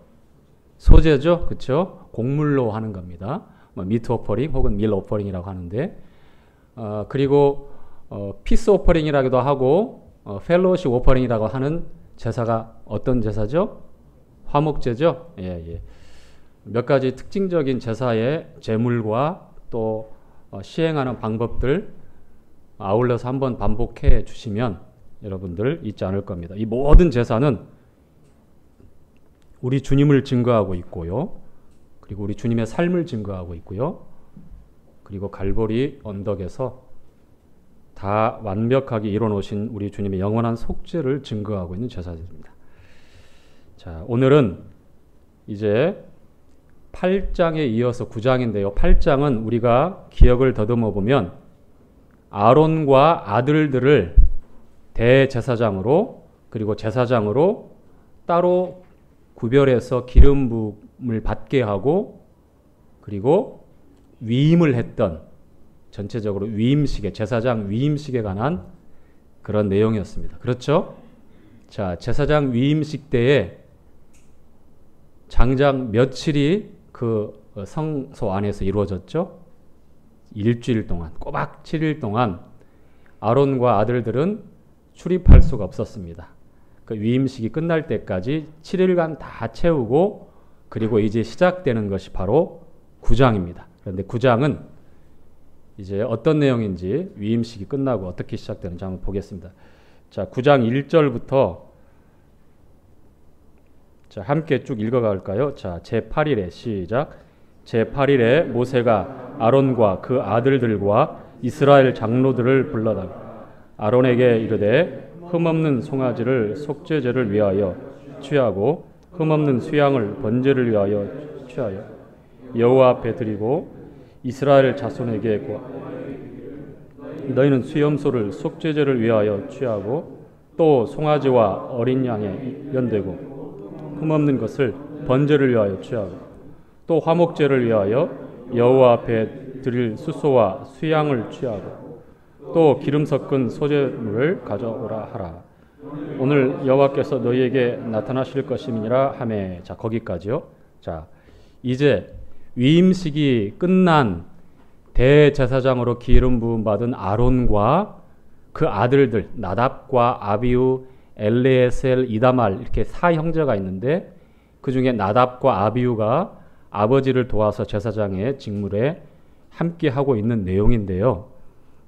소제죠. 그렇죠? 곡물로 하는 겁니다. 미트 오퍼링 혹은 밀 오퍼링이라고 하는데 그리고 피스 오퍼링이라고도 하고 펠로우십 오퍼링이라고 하는 제사가 어떤 제사죠? 화목제죠. 예. 몇 가지 특징적인 제사의 제물과 또 시행하는 방법들 아울러서 한번 반복해 주시면 여러분들 잊지 않을 겁니다. 이 모든 제사는 우리 주님을 증거하고 있고요. 그리고 우리 주님의 삶을 증거하고 있고요. 그리고 갈보리 언덕에서 다 완벽하게 이뤄놓으신 우리 주님의 영원한 속죄를 증거하고 있는 제사들입니다. 자, 오늘은 이제 8장에 이어서 9장인데요. 8장은 우리가 기억을 더듬어 보면 아론과 아들들을 대제사장으로 그리고 제사장으로 따로 구별해서 기름 부음을 받게 하고 그리고 위임을 했던 전체적으로 위임식에 제사장 위임식에 관한 그런 내용이었습니다. 그렇죠? 자, 제사장 위임식 때에 장장 며칠이 그 성소 안에서 이루어졌죠? 일주일 동안, 꼬박 7일 동안 아론과 아들들은 출입할 수가 없었습니다. 그 위임식이 끝날 때까지 7일간 다 채우고 그리고 이제 시작되는 것이 바로 9장입니다. 그런데 9장은 이제 어떤 내용인지 위임식이 끝나고 어떻게 시작되는지 한번 보겠습니다. 자, 9장 1절부터 자, 함께 쭉 읽어갈까요? 자, 제8일에 시작. 제8일에 모세가 아론과 그 아들들과 이스라엘 장로들을 불러다가 아론에게 이르되 흠없는 송아지를 속죄제를 위하여 취하고 흠없는 수양을 번제를 위하여 취하여 여호와 앞에 드리고 이스라엘 자손에게 너희는 수염소를 속죄제를 위하여 취하고 또 송아지와 어린 양에 연되고 흠없는 것을 번제를 위하여 취하고 또 화목제를 위하여 여호와 앞에 드릴 수소와 수양을 취하고 또 기름 섞은 소제물을 가져오라 하라. 오늘 여호와께서 너희에게 나타나실 것임이니라 하매. 자, 거기까지요. 자, 이제 위임식이 끝난 대제사장으로 기름 부음 받은 아론과 그 아들들 나답과 아비우, 엘레에셀, 이다말 이렇게 사 형제가 있는데 그 중에 나답과 아비우가 아버지를 도와서 제사장의 직무에 함께 하고 있는 내용인데요.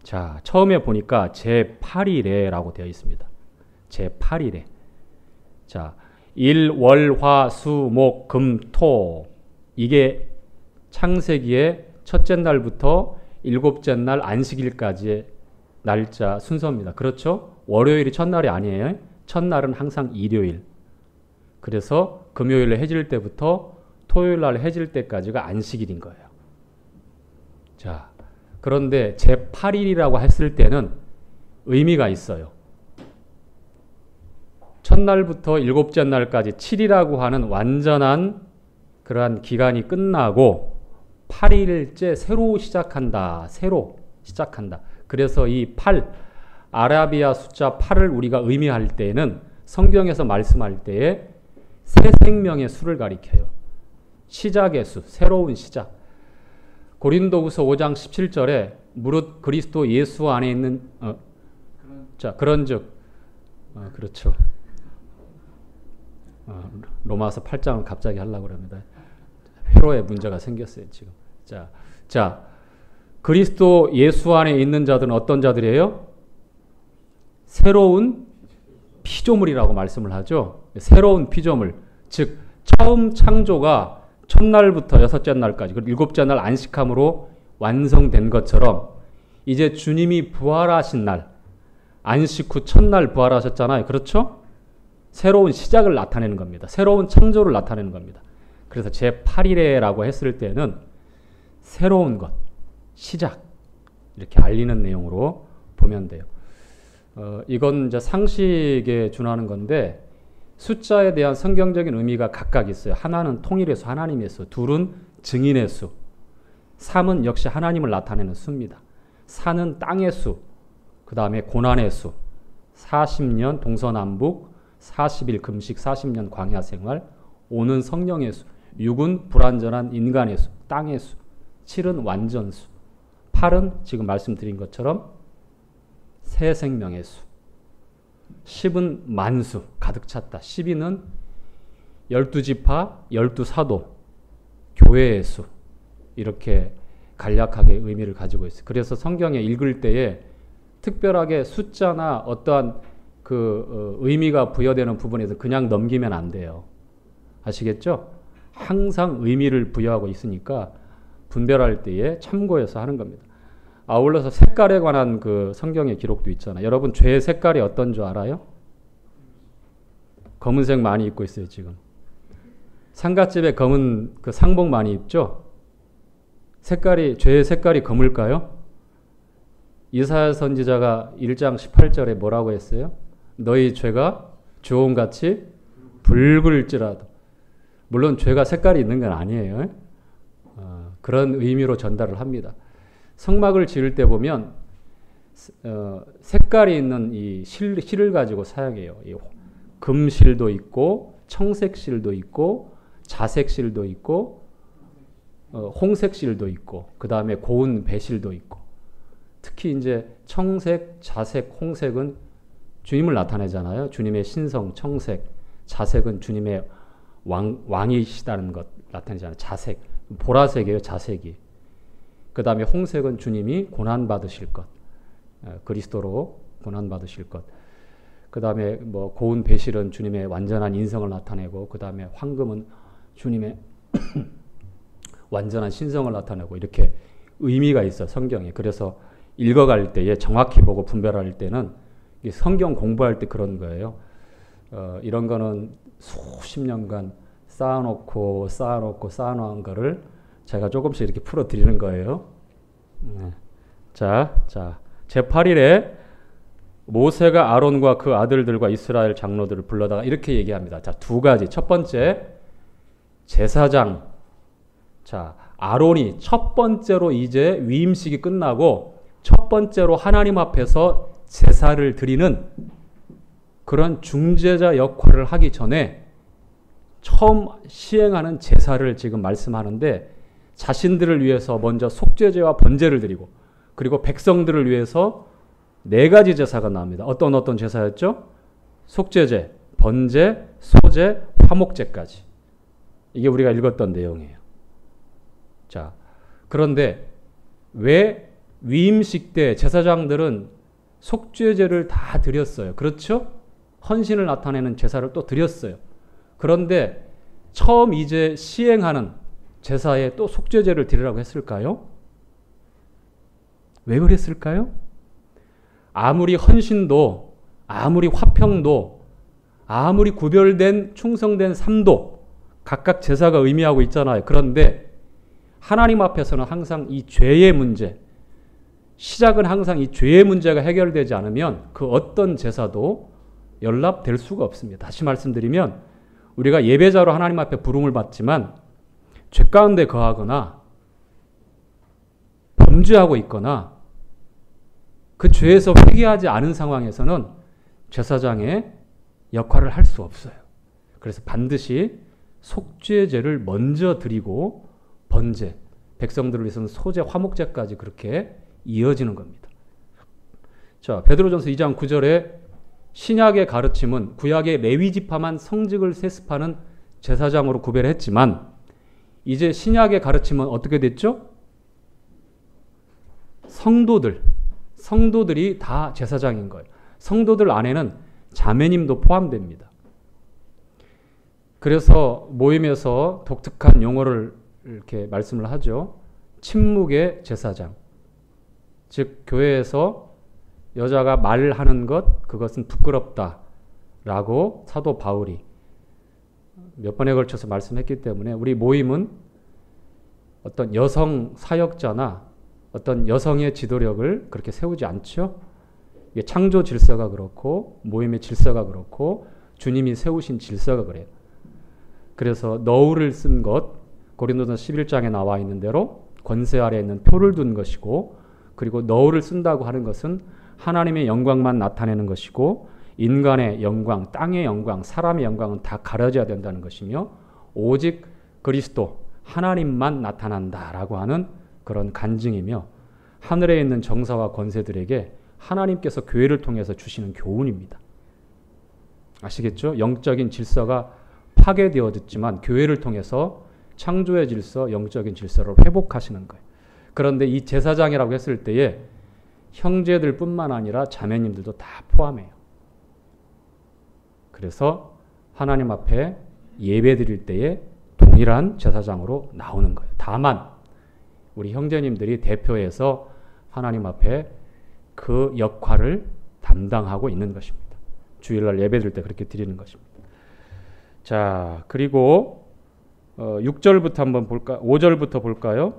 자, 처음에 보니까 제8일에라고 되어 있습니다. 제8일에. 자, 일, 월, 화, 수, 목, 금, 토. 이게 창세기의 첫째 날부터 일곱째 날 안식일까지의 날짜 순서입니다. 그렇죠? 월요일이 첫날이 아니에요. 첫날은 항상 일요일. 그래서 금요일에 해질 때부터 토요일 날 해질 때까지가 안식일인 거예요. 자, 그런데 제8일이라고 했을 때는 의미가 있어요. 첫날부터 일곱째 날까지 7이라고 하는 완전한 그러한 기간이 끝나고 8일째 새로 시작한다. 새로 시작한다. 그래서 이 8, 아라비아 숫자 8을 우리가 의미할 때에는 성경에서 말씀할 때에 새 생명의 수를 가리켜요. 시작의 수, 새로운 시작. 고린도후서 5장 17절에 무릇 그리스도 예수 안에 있는 자, 그런즉 그렇죠. 로마서 8장을 갑자기 하려고 합니다. 회로에 문제가 생겼어요, 지금. 자, 그리스도 예수 안에 있는 자들은 어떤 자들이에요? 새로운 피조물이라고 말씀을 하죠. 새로운 피조물. 즉, 처음 창조가 첫날부터 여섯째 날까지, 그리고 일곱째 날 안식함으로 완성된 것처럼 이제 주님이 부활하신 날, 안식 후 첫날 부활하셨잖아요. 그렇죠? 새로운 시작을 나타내는 겁니다. 새로운 창조를 나타내는 겁니다. 그래서 제8일에라고 했을 때는 새로운 것, 시작, 이렇게 알리는 내용으로 보면 돼요. 이건 이제 상식에 준하는 건데 숫자에 대한 성경적인 의미가 각각 있어요. 하나는 통일의 수, 하나님의 수. 둘은 증인의 수. 3은 역시 하나님을 나타내는 수입니다. 4는 땅의 수. 그 다음에 고난의 수. 40년 동서남북, 40일 금식, 40년 광야 생활. 5는 성령의 수. 6은 불완전한 인간의 수, 땅의 수. 7은 완전수. 8은 지금 말씀드린 것처럼 새 생명의 수. 10은 만수, 가득 찼다. 12는 12지파, 12사도, 교회의 수. 이렇게 간략하게 의미를 가지고 있어요. 그래서 성경에 읽을 때에 특별하게 숫자나 어떠한 의미가 부여되는 부분에서 그냥 넘기면 안 돼요. 아시겠죠? 항상 의미를 부여하고 있으니까 분별할 때에 참고해서 하는 겁니다. 아울러서 색깔에 관한 그 성경의 기록도 있잖아요. 여러분 죄의 색깔이 어떤 줄 알아요? 검은색 많이 입고 있어요, 지금. 상갓집에 검은 그 상복 많이 입죠? 죄의 색깔이 검을까요? 이사야 선지자가 1장 18절에 뭐라고 했어요? 너희 죄가 주홍같이 붉을지라도. 물론 죄가 색깔이 있는 건 아니에요. 그런 의미로 전달을 합니다. 성막을 지을 때 보면 색깔이 있는 이 실을 가지고 사용해요. 금실도 있고 청색실도 있고 자색실도 있고 홍색실도 있고 그 다음에 고운 배실도 있고 특히 이제 청색, 자색, 홍색은 주님을 나타내잖아요. 주님의 신성, 청색, 자색은 주님의 왕이시다는 것 나타내잖아요. 자색, 보라색이에요. 자색이. 그 다음에 홍색은 주님이 고난받으실 것, 그리스도로 고난받으실 것. 그 다음에 뭐 고운 배실은 주님의 완전한 인성을 나타내고 그 다음에 황금은 주님의 완전한 신성을 나타내고 이렇게 의미가 있어 성경에. 그래서 읽어갈 때에 정확히 보고 분별할 때는 성경 공부할 때 그런 거예요. 이런 거는 수십 년간 쌓아놓고 쌓아놓은 거를 제가 조금씩 이렇게 풀어드리는 거예요. 자, 제8일에 모세가 아론과 그 아들들과 이스라엘 장로들을 불러다가 이렇게 얘기합니다. 자, 두 가지. 첫 번째, 제사장. 자, 아론이 첫 번째로 이제 위임식이 끝나고 첫 번째로 하나님 앞에서 제사를 드리는 그런 중재자 역할을 하기 전에 처음 시행하는 제사를 지금 말씀하는데 자신들을 위해서 먼저 속죄제와 번제를 드리고 그리고 백성들을 위해서 네 가지 제사가 나옵니다. 어떤 제사였죠? 속죄제, 번제, 소제, 화목제까지. 이게 우리가 읽었던 내용이에요. 자, 그런데 왜 위임식 때 제사장들은 속죄제를 다 드렸어요. 그렇죠? 헌신을 나타내는 제사를 또 드렸어요. 그런데 처음 이제 시행하는 제사에 또 속죄제를 드리라고 했을까요? 왜 그랬을까요? 아무리 헌신도, 아무리 화평도, 아무리 구별된 충성된 삶도 각각 제사가 의미하고 있잖아요. 그런데 하나님 앞에서는 항상 이 죄의 문제, 시작은 항상 이 죄의 문제가 해결되지 않으면 그 어떤 제사도 연락될 수가 없습니다. 다시 말씀드리면 우리가 예배자로 하나님 앞에 부름을 받지만 죄 가운데 거하거나 범죄하고 있거나 그 죄에서 회개하지 않은 상황에서는 제사장의 역할을 할 수 없어요. 그래서 반드시 속죄제를 먼저 드리고 번제, 백성들을 위해서는 소제, 화목제까지 그렇게 이어지는 겁니다. 자, 베드로전서 2장 9절에 신약의 가르침은 구약의 레위 지파만 성직을 세습하는 제사장으로 구별했지만 이제 신약의 가르침은 어떻게 됐죠? 성도들이 다 제사장인 거예요. 성도들 안에는 자매님도 포함됩니다. 그래서 모임에서 독특한 용어를 이렇게 말씀을 하죠. 침묵의 제사장. 즉 교회에서 여자가 말하는 것, 그것은 부끄럽다라고 사도 바울이 몇 번에 걸쳐서 말씀했기 때문에 우리 모임은 어떤 여성 사역자나 어떤 여성의 지도력을 그렇게 세우지 않죠. 이게 창조 질서가 그렇고 모임의 질서가 그렇고 주님이 세우신 질서가 그래요. 그래서 너울을 쓴 것, 고린도전서 11장에 나와 있는 대로 권세 아래에 있는 표를 둔 것이고 그리고 너울을 쓴다고 하는 것은 하나님의 영광만 나타내는 것이고 인간의 영광, 땅의 영광, 사람의 영광은 다 가려져야 된다는 것이며 오직 그리스도, 하나님만 나타난다라고 하는 그런 간증이며 하늘에 있는 정사와 권세들에게 하나님께서 교회를 통해서 주시는 교훈입니다. 아시겠죠? 영적인 질서가 파괴되어졌지만 교회를 통해서 창조의 질서, 영적인 질서를 회복하시는 거예요. 그런데 이 제사장이라고 했을 때에 형제들뿐만 아니라 자매님들도 다 포함해요. 그래서 하나님 앞에 예배 드릴 때에 동일한 제사장으로 나오는 거예요. 다만 우리 형제님들이 대표해서 하나님 앞에 그 역할을 담당하고 있는 것입니다. 주일날 예배 드릴 때 그렇게 드리는 것입니다. 자, 그리고 6절부터 한번 볼까? 5절부터 볼까요?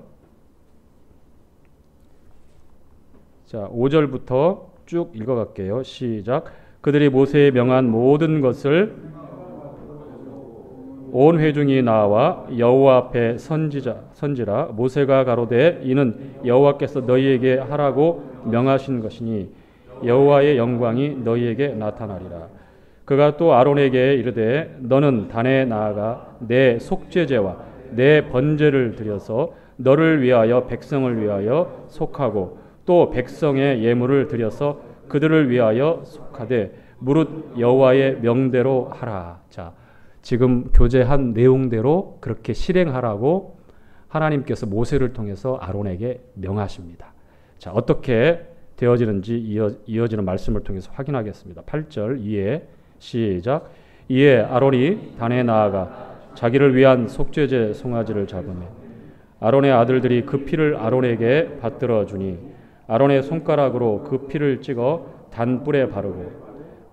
자, 5절부터 쭉 읽어갈게요. 시작. 그들이 모세의 명한 모든 것을 온 회중이 나와 여호와 앞에 선지라. 모세가 가로되 이는 여호와께서 너희에게 하라고 명하신 것이니 여호와의 영광이 너희에게 나타나리라. 그가 또 아론에게 이르되 너는 단에 나아가 내 속죄제와 내 번제를 드려서 너를 위하여 백성을 위하여 속하고 또 백성의 예물을 드려서 그들을 위하여 속하되 무릇 여호와의 명대로 하라. 자, 지금 교제한 내용대로 그렇게 실행하라고 하나님께서 모세를 통해서 아론에게 명하십니다. 자, 어떻게 되어지는지 이어지는 말씀을 통해서 확인하겠습니다. 8절 이에 시작. 이에 아론이 단에 나아가 자기를 위한 속죄제 송아지를 잡으며 아론의 아들들이 그 피를 아론에게 받들어 주니 아론의 손가락으로 그 피를 찍어 단뿔에 바르고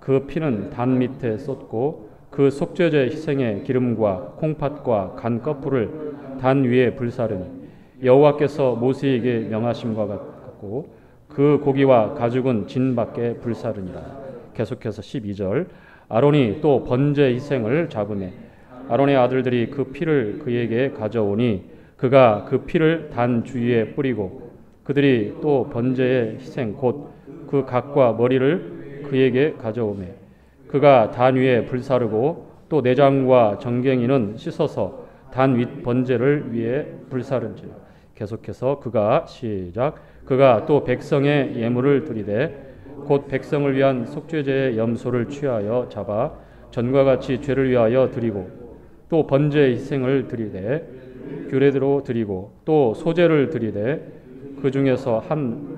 그 피는 단 밑에 쏟고 그 속죄제 희생의 기름과 콩팥과 간 거풀을 단 위에 불사르니 여호와께서 모세에게 명하심과 같고 그 고기와 가죽은 진 밖에 불사르니라. 계속해서 12절 아론이 또 번제 희생을 잡으매 아론의 아들들이 그 피를 그에게 가져오니 그가 그 피를 단 주위에 뿌리고 그들이 또 번제의 희생 곧 그 각과 머리를 그에게 가져오매 그가 단 위에 불사르고 또 내장과 정갱이는 씻어서 단 윗 번제를 위에 불사른지라. 계속해서 그가 시작 그가 또 백성의 예물을 드리되 곧 백성을 위한 속죄제의 염소를 취하여 잡아 전과 같이 죄를 위하여 드리고 또 번제 희생을 드리되 규례대로 드리고 또 소제를 드리되 그 중에서 한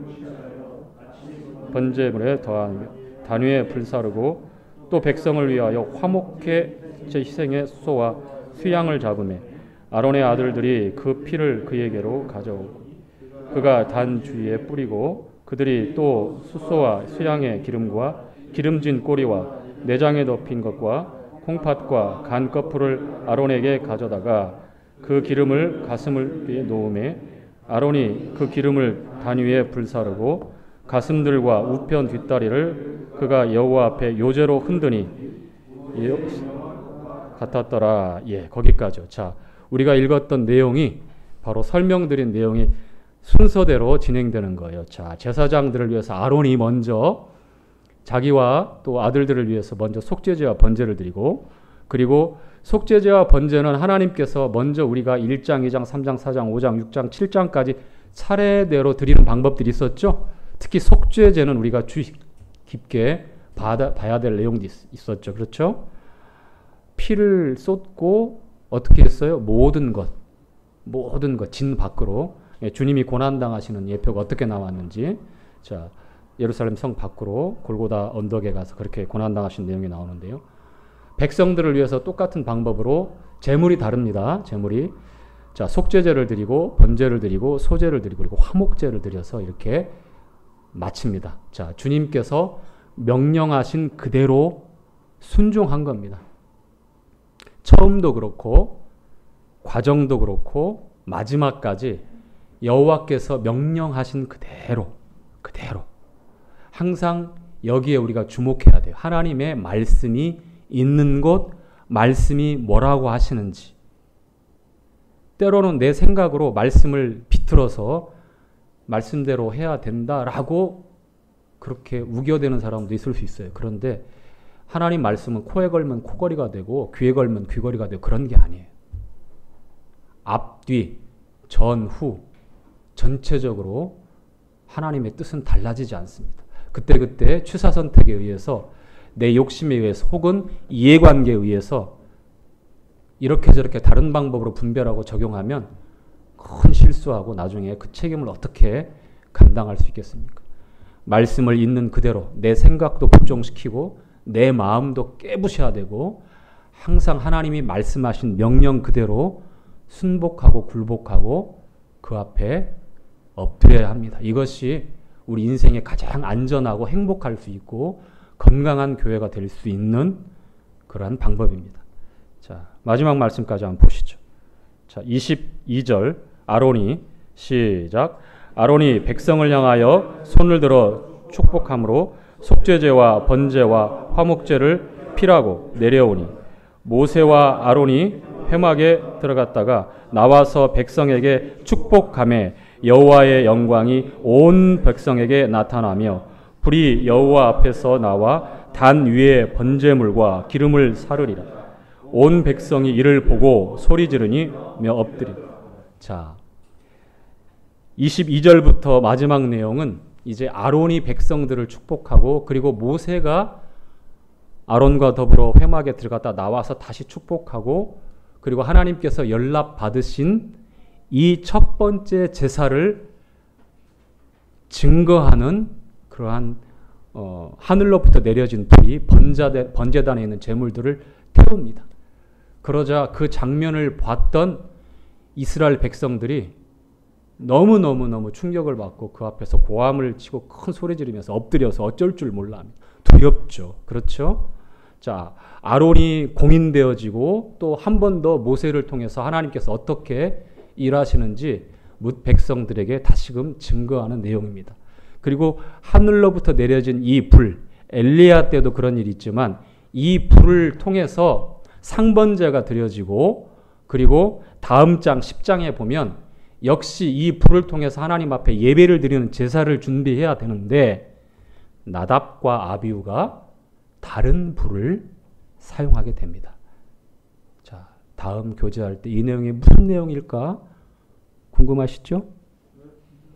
번제물에 더하며 단 위에 불사르고 또 백성을 위하여 화목회 제 희생의 수소와 수양을 잡으매 아론의 아들들이 그 피를 그에게로 가져오고 그가 단 주위에 뿌리고 그들이 또 수소와 수양의 기름과 기름진 꼬리와 내장에 덮인 것과 콩팥과 간 거풀을 아론에게 가져다가 그 기름을 가슴을 위에 놓음에 아론이 그 기름을 단 위에 불사르고 가슴들과 우편 뒷다리를 그가 여호와 앞에 요제로 흔드니 같았더라. 예, 거기까지요. 자, 우리가 읽었던 내용이 바로 설명드린 내용이 순서대로 진행되는 거예요. 자, 제사장들을 위해서 아론이 먼저 자기와 또 아들들을 위해서 먼저 속죄제와 번제를 드리고 그리고 속죄제와 번제는 하나님께서 먼저 우리가 1장, 2장, 3장, 4장, 5장, 6장, 7장까지 차례대로 드리는 방법들이 있었죠. 특히 속죄제는 우리가 주의 깊게 봐야 될 내용도 있었죠. 그렇죠? 피를 쏟고 어떻게 했어요? 모든 것 진 밖으로 주님이 고난당하시는 예표가 어떻게 나왔는지 자 예루살렘 성 밖으로 골고다 언덕에 가서 그렇게 고난당하신 내용이 나오는데요. 백성들을 위해서 똑같은 방법으로 제물이 다릅니다. 제물이 자 속죄제를 드리고 번제를 드리고 소제를 드리고 그리고 화목제를 드려서 이렇게 마칩니다. 자 주님께서 명령하신 그대로 순종한 겁니다. 처음도 그렇고 과정도 그렇고 마지막까지 여호와께서 명령하신 그대로 항상 여기에 우리가 주목해야 돼요. 하나님의 말씀이 있는 곳 말씀이 뭐라고 하시는지 때로는 내 생각으로 말씀을 비틀어서 말씀대로 해야 된다라고 그렇게 우겨대는 사람도 있을 수 있어요. 그런데 하나님 말씀은 코에 걸면 코걸이가 되고 귀에 걸면 귀걸이가 되고 그런 게 아니에요. 앞뒤, 전, 후 전체적으로 하나님의 뜻은 달라지지 않습니다. 그때그때 취사선택에 의해서 내 욕심에 의해서 혹은 이해관계에 의해서 이렇게 저렇게 다른 방법으로 분별하고 적용하면 큰 실수하고 나중에 그 책임을 어떻게 감당할 수 있겠습니까? 말씀을 있는 그대로 내 생각도 복종시키고 내 마음도 깨부셔야 되고 항상 하나님이 말씀하신 명령 그대로 순복하고 굴복하고 그 앞에 엎드려야 합니다. 이것이 우리 인생에 가장 안전하고 행복할 수 있고 건강한 교회가 될 수 있는 그러한 방법입니다. 자, 마지막 말씀까지 한번 보시죠. 자, 22절 아론이 시작 아론이 백성을 향하여 손을 들어 축복함으로 속죄제와 번제와 화목제를 피라고 내려오니 모세와 아론이 회막에 들어갔다가 나와서 백성에게 축복하매 여호와의 영광이 온 백성에게 나타나며 불이 여호와 앞에서 나와 단 위에 번제물과 기름을 사르리라. 온 백성이 이를 보고 소리 지르니며 엎드리라. 자, 22절부터 마지막 내용은 이제 아론이 백성들을 축복하고 그리고 모세가 아론과 더불어 회막에 들어갔다 나와서 다시 축복하고 그리고 하나님께서 연락 받으신 이 첫 번째 제사를 증거하는 그러한 하늘로부터 내려진 불이 번제단에 있는 제물들을 태웁니다. 그러자 그 장면을 봤던 이스라엘 백성들이 너무너무 충격을 받고 그 앞에서 고함을 치고 큰 소리 지르면서 엎드려서 어쩔 줄 몰라 합니다. 두렵죠. 그렇죠? 자, 아론이 공인되어지고 또 한 번 더 모세를 통해서 하나님께서 어떻게 일하시는지 백성들에게 다시금 증거하는 내용입니다. 그리고 하늘로부터 내려진 이 불, 엘리야 때도 그런 일이 있지만 이 불을 통해서 상번제가 드려지고 그리고 다음 장 10장에 보면 역시 이 불을 통해서 하나님 앞에 예배를 드리는 제사를 준비해야 되는데 나답과 아비후가 다른 불을 사용하게 됩니다. 자, 다음 교제할 때 이 내용이 무슨 내용일까? 궁금하시죠?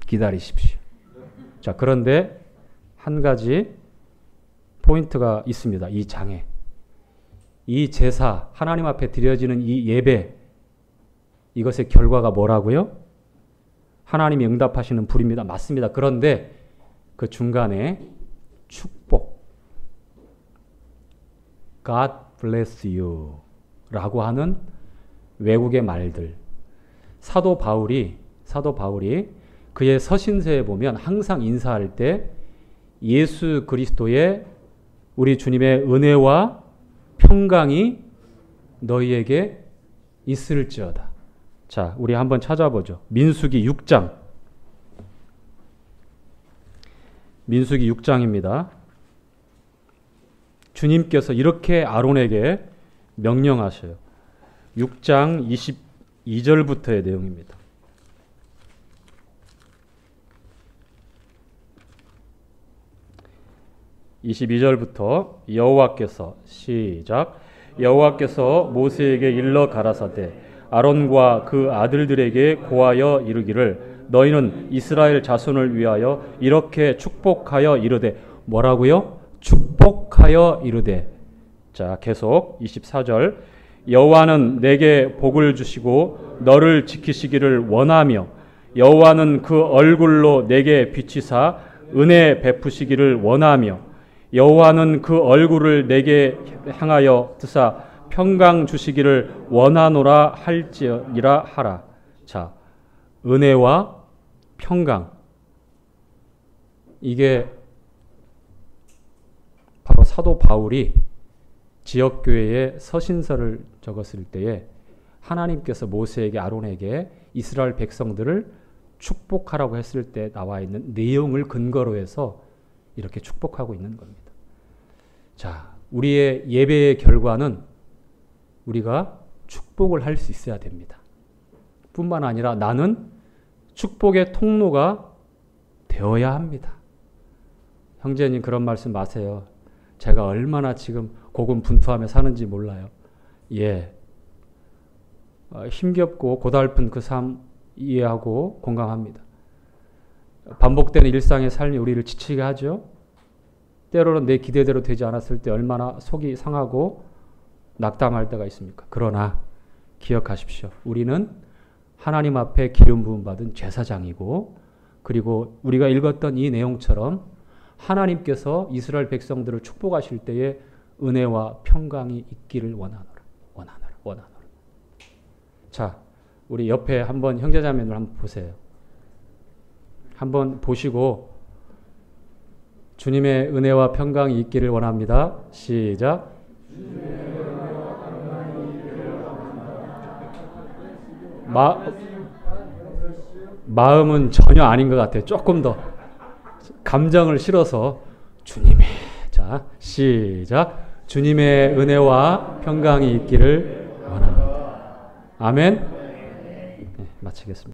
기다리십시오. 자, 그런데 한 가지 포인트가 있습니다. 이 장에. 이 제사, 하나님 앞에 드려지는 이 예배, 이것의 결과가 뭐라고요? 하나님이 응답하시는 불입니다. 맞습니다. 그런데 그 중간에 축복, God bless you 라고 하는 외국의 말들. 사도 바울이 그의 서신서에 보면 항상 인사할 때 예수 그리스도의 우리 주님의 은혜와 평강이 너희에게 있을지어다. 자, 우리 한번 찾아보죠. 민수기 6장. 민수기 6장입니다. 주님께서 이렇게 아론에게 명령하셔요. 6장 22절부터의 내용입니다. 22절부터 여호와께서 시작 여호와께서 모세에게 일러 가라사대 아론과 그 아들들에게 고하여 이르기를 너희는 이스라엘 자손을 위하여 이렇게 축복하여 이르되 뭐라고요? 축복하여 이르되 자 계속 24절 여호와는 내게 복을 주시고 너를 지키시기를 원하며 여호와는 그 얼굴로 내게 비치사 은혜 베푸시기를 원하며 여호와는 그 얼굴을 내게 향하여 드사 평강 주시기를 원하노라 할지니라 하라. 자, 은혜와 평강 이게 바로 사도 바울이 지역교회에 서신서를 적었을 때에 하나님께서 모세에게 아론에게 이스라엘 백성들을 축복하라고 했을 때 나와 있는 내용을 근거로 해서 이렇게 축복하고 있는 겁니다. 자, 우리의 예배의 결과는 우리가 축복을 할 수 있어야 됩니다. 뿐만 아니라 나는 축복의 통로가 되어야 합니다. 형제님 그런 말씀 마세요. 제가 얼마나 지금 고군분투하며 사는지 몰라요. 예, 힘겹고 고달픈 그 삶 이해하고 공감합니다. 반복되는 일상의 삶이 우리를 지치게 하죠. 때로는 내 기대대로 되지 않았을 때 얼마나 속이 상하고 낙담할 때가 있습니까? 그러나 기억하십시오. 우리는 하나님 앞에 기름 부음 받은 제사장이고 그리고 우리가 읽었던 이 내용처럼 하나님께서 이스라엘 백성들을 축복하실 때에 은혜와 평강이 있기를 원하노라. 자, 우리 옆에 한번 형제자매들 한번 보세요. 한번 보시고 주님의 은혜와 평강이 있기를 원합니다. 시작. 마음은 전혀 아닌 것 같아요. 조금 더 감정을 실어서 주님의 자 시작 주님의 은혜와 평강이 있기를 원합니다. 아멘. 네, 마치겠습니다.